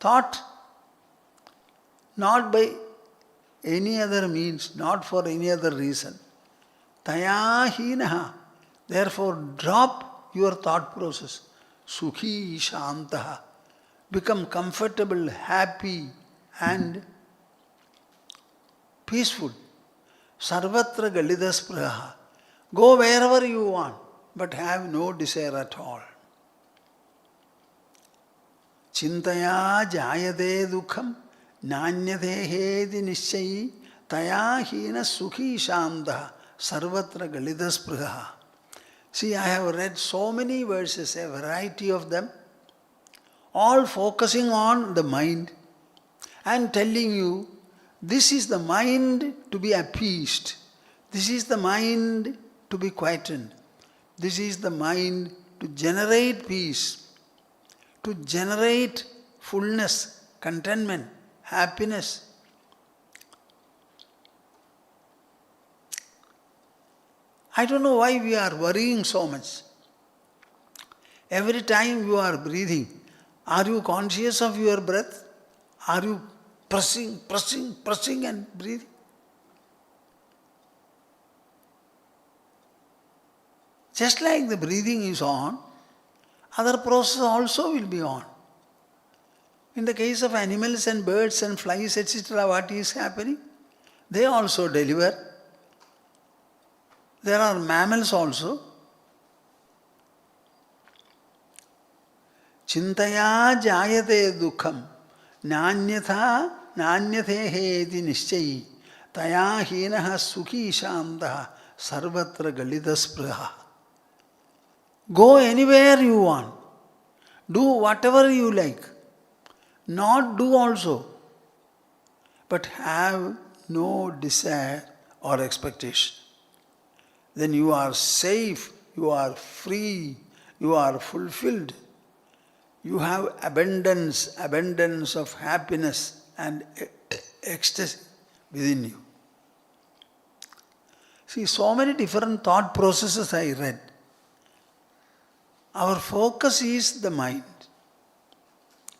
thought, not by any other means, not for any other reason. Taya hinaha. Therefore, drop your thought process. Sukhi shantaha. Become comfortable, happy and peaceful. Sarvatra galidaspraha. Go wherever you want, but have no desire at all. Chintaya jayade dukkham nanyadehedi nishchayi taya hina sukhi shantaha sarvatra galidaspraha. See, I have read so many verses, a variety of them, all focusing on the mind and telling you, this is the mind to be appeased. This is the mind to be quietened. This is the mind to generate peace, to generate fullness, contentment, happiness. I don't know why we are worrying so much. Every time you are breathing, are you conscious of your breath? Are you pressing and breathing? Just like the breathing is on, other process also will be on. In the case of animals and birds and flies, etc., what is happening? They also deliver. There are mammals also. Chintaya jayate dukham nanyatha nanyathehe iti nishchayi taya hinaha sukhi shantaha sarvatra galidaspraha. Go anywhere you want. Do whatever you like. Not do also. But have no desire or expectation. Then you are safe, you are free, you are fulfilled. You have abundance of happiness and ecstasy within you. See, so many different thought processes I read. Our focus is the mind.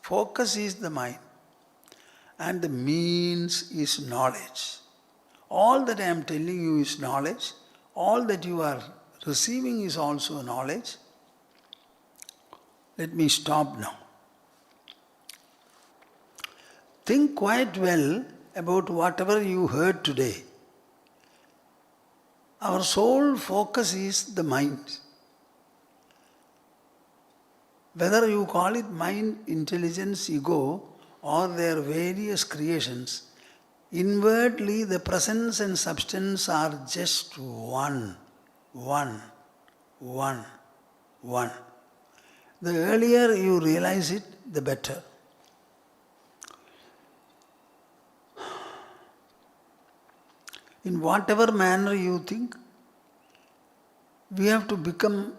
Focus is the mind. And the means is knowledge. All that I am telling you is knowledge. All that you are receiving is also knowledge. Let me stop now. Think quite well about whatever you heard today. Our sole focus is the mind. Whether you call it mind, intelligence, ego, or their various creations, inwardly the presence and substance are just one. The earlier you realize it, the better. In whatever manner you think, we have to become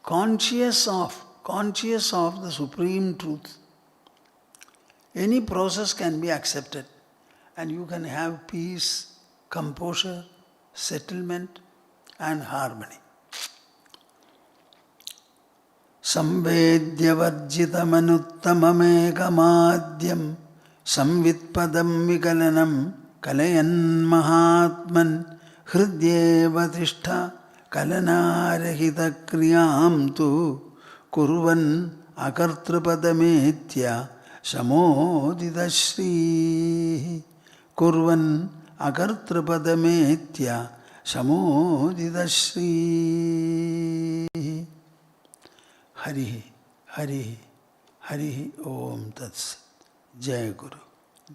conscious of the Supreme Truth. Any process can be accepted and you can have peace, composure, settlement and harmony. Samvedyavarjitamανuttamamekamadhyam samvitpadam vikalanam kalayan mahatman hridyeva tishtha kalanarahita kriyam tu kurvan akartrapadamethya samodidashri. Kurvan akartrapadamethya samodidashri. Hari Hari Hari Om Tats. Jai Guru,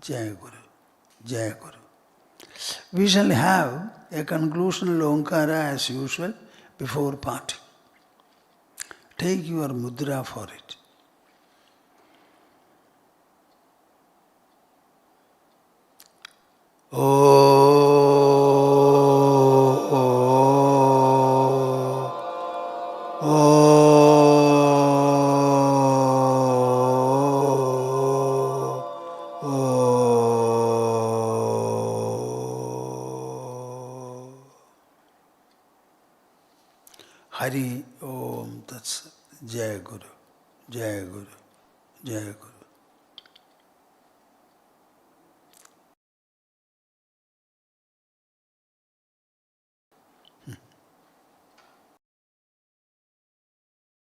Jai Guru, Jai Guru. We shall have a conclusional Omkara as usual before parting. Take your mudra for it. Hari Om Tats. Jai Guru, Jai Guru, Jai Guru.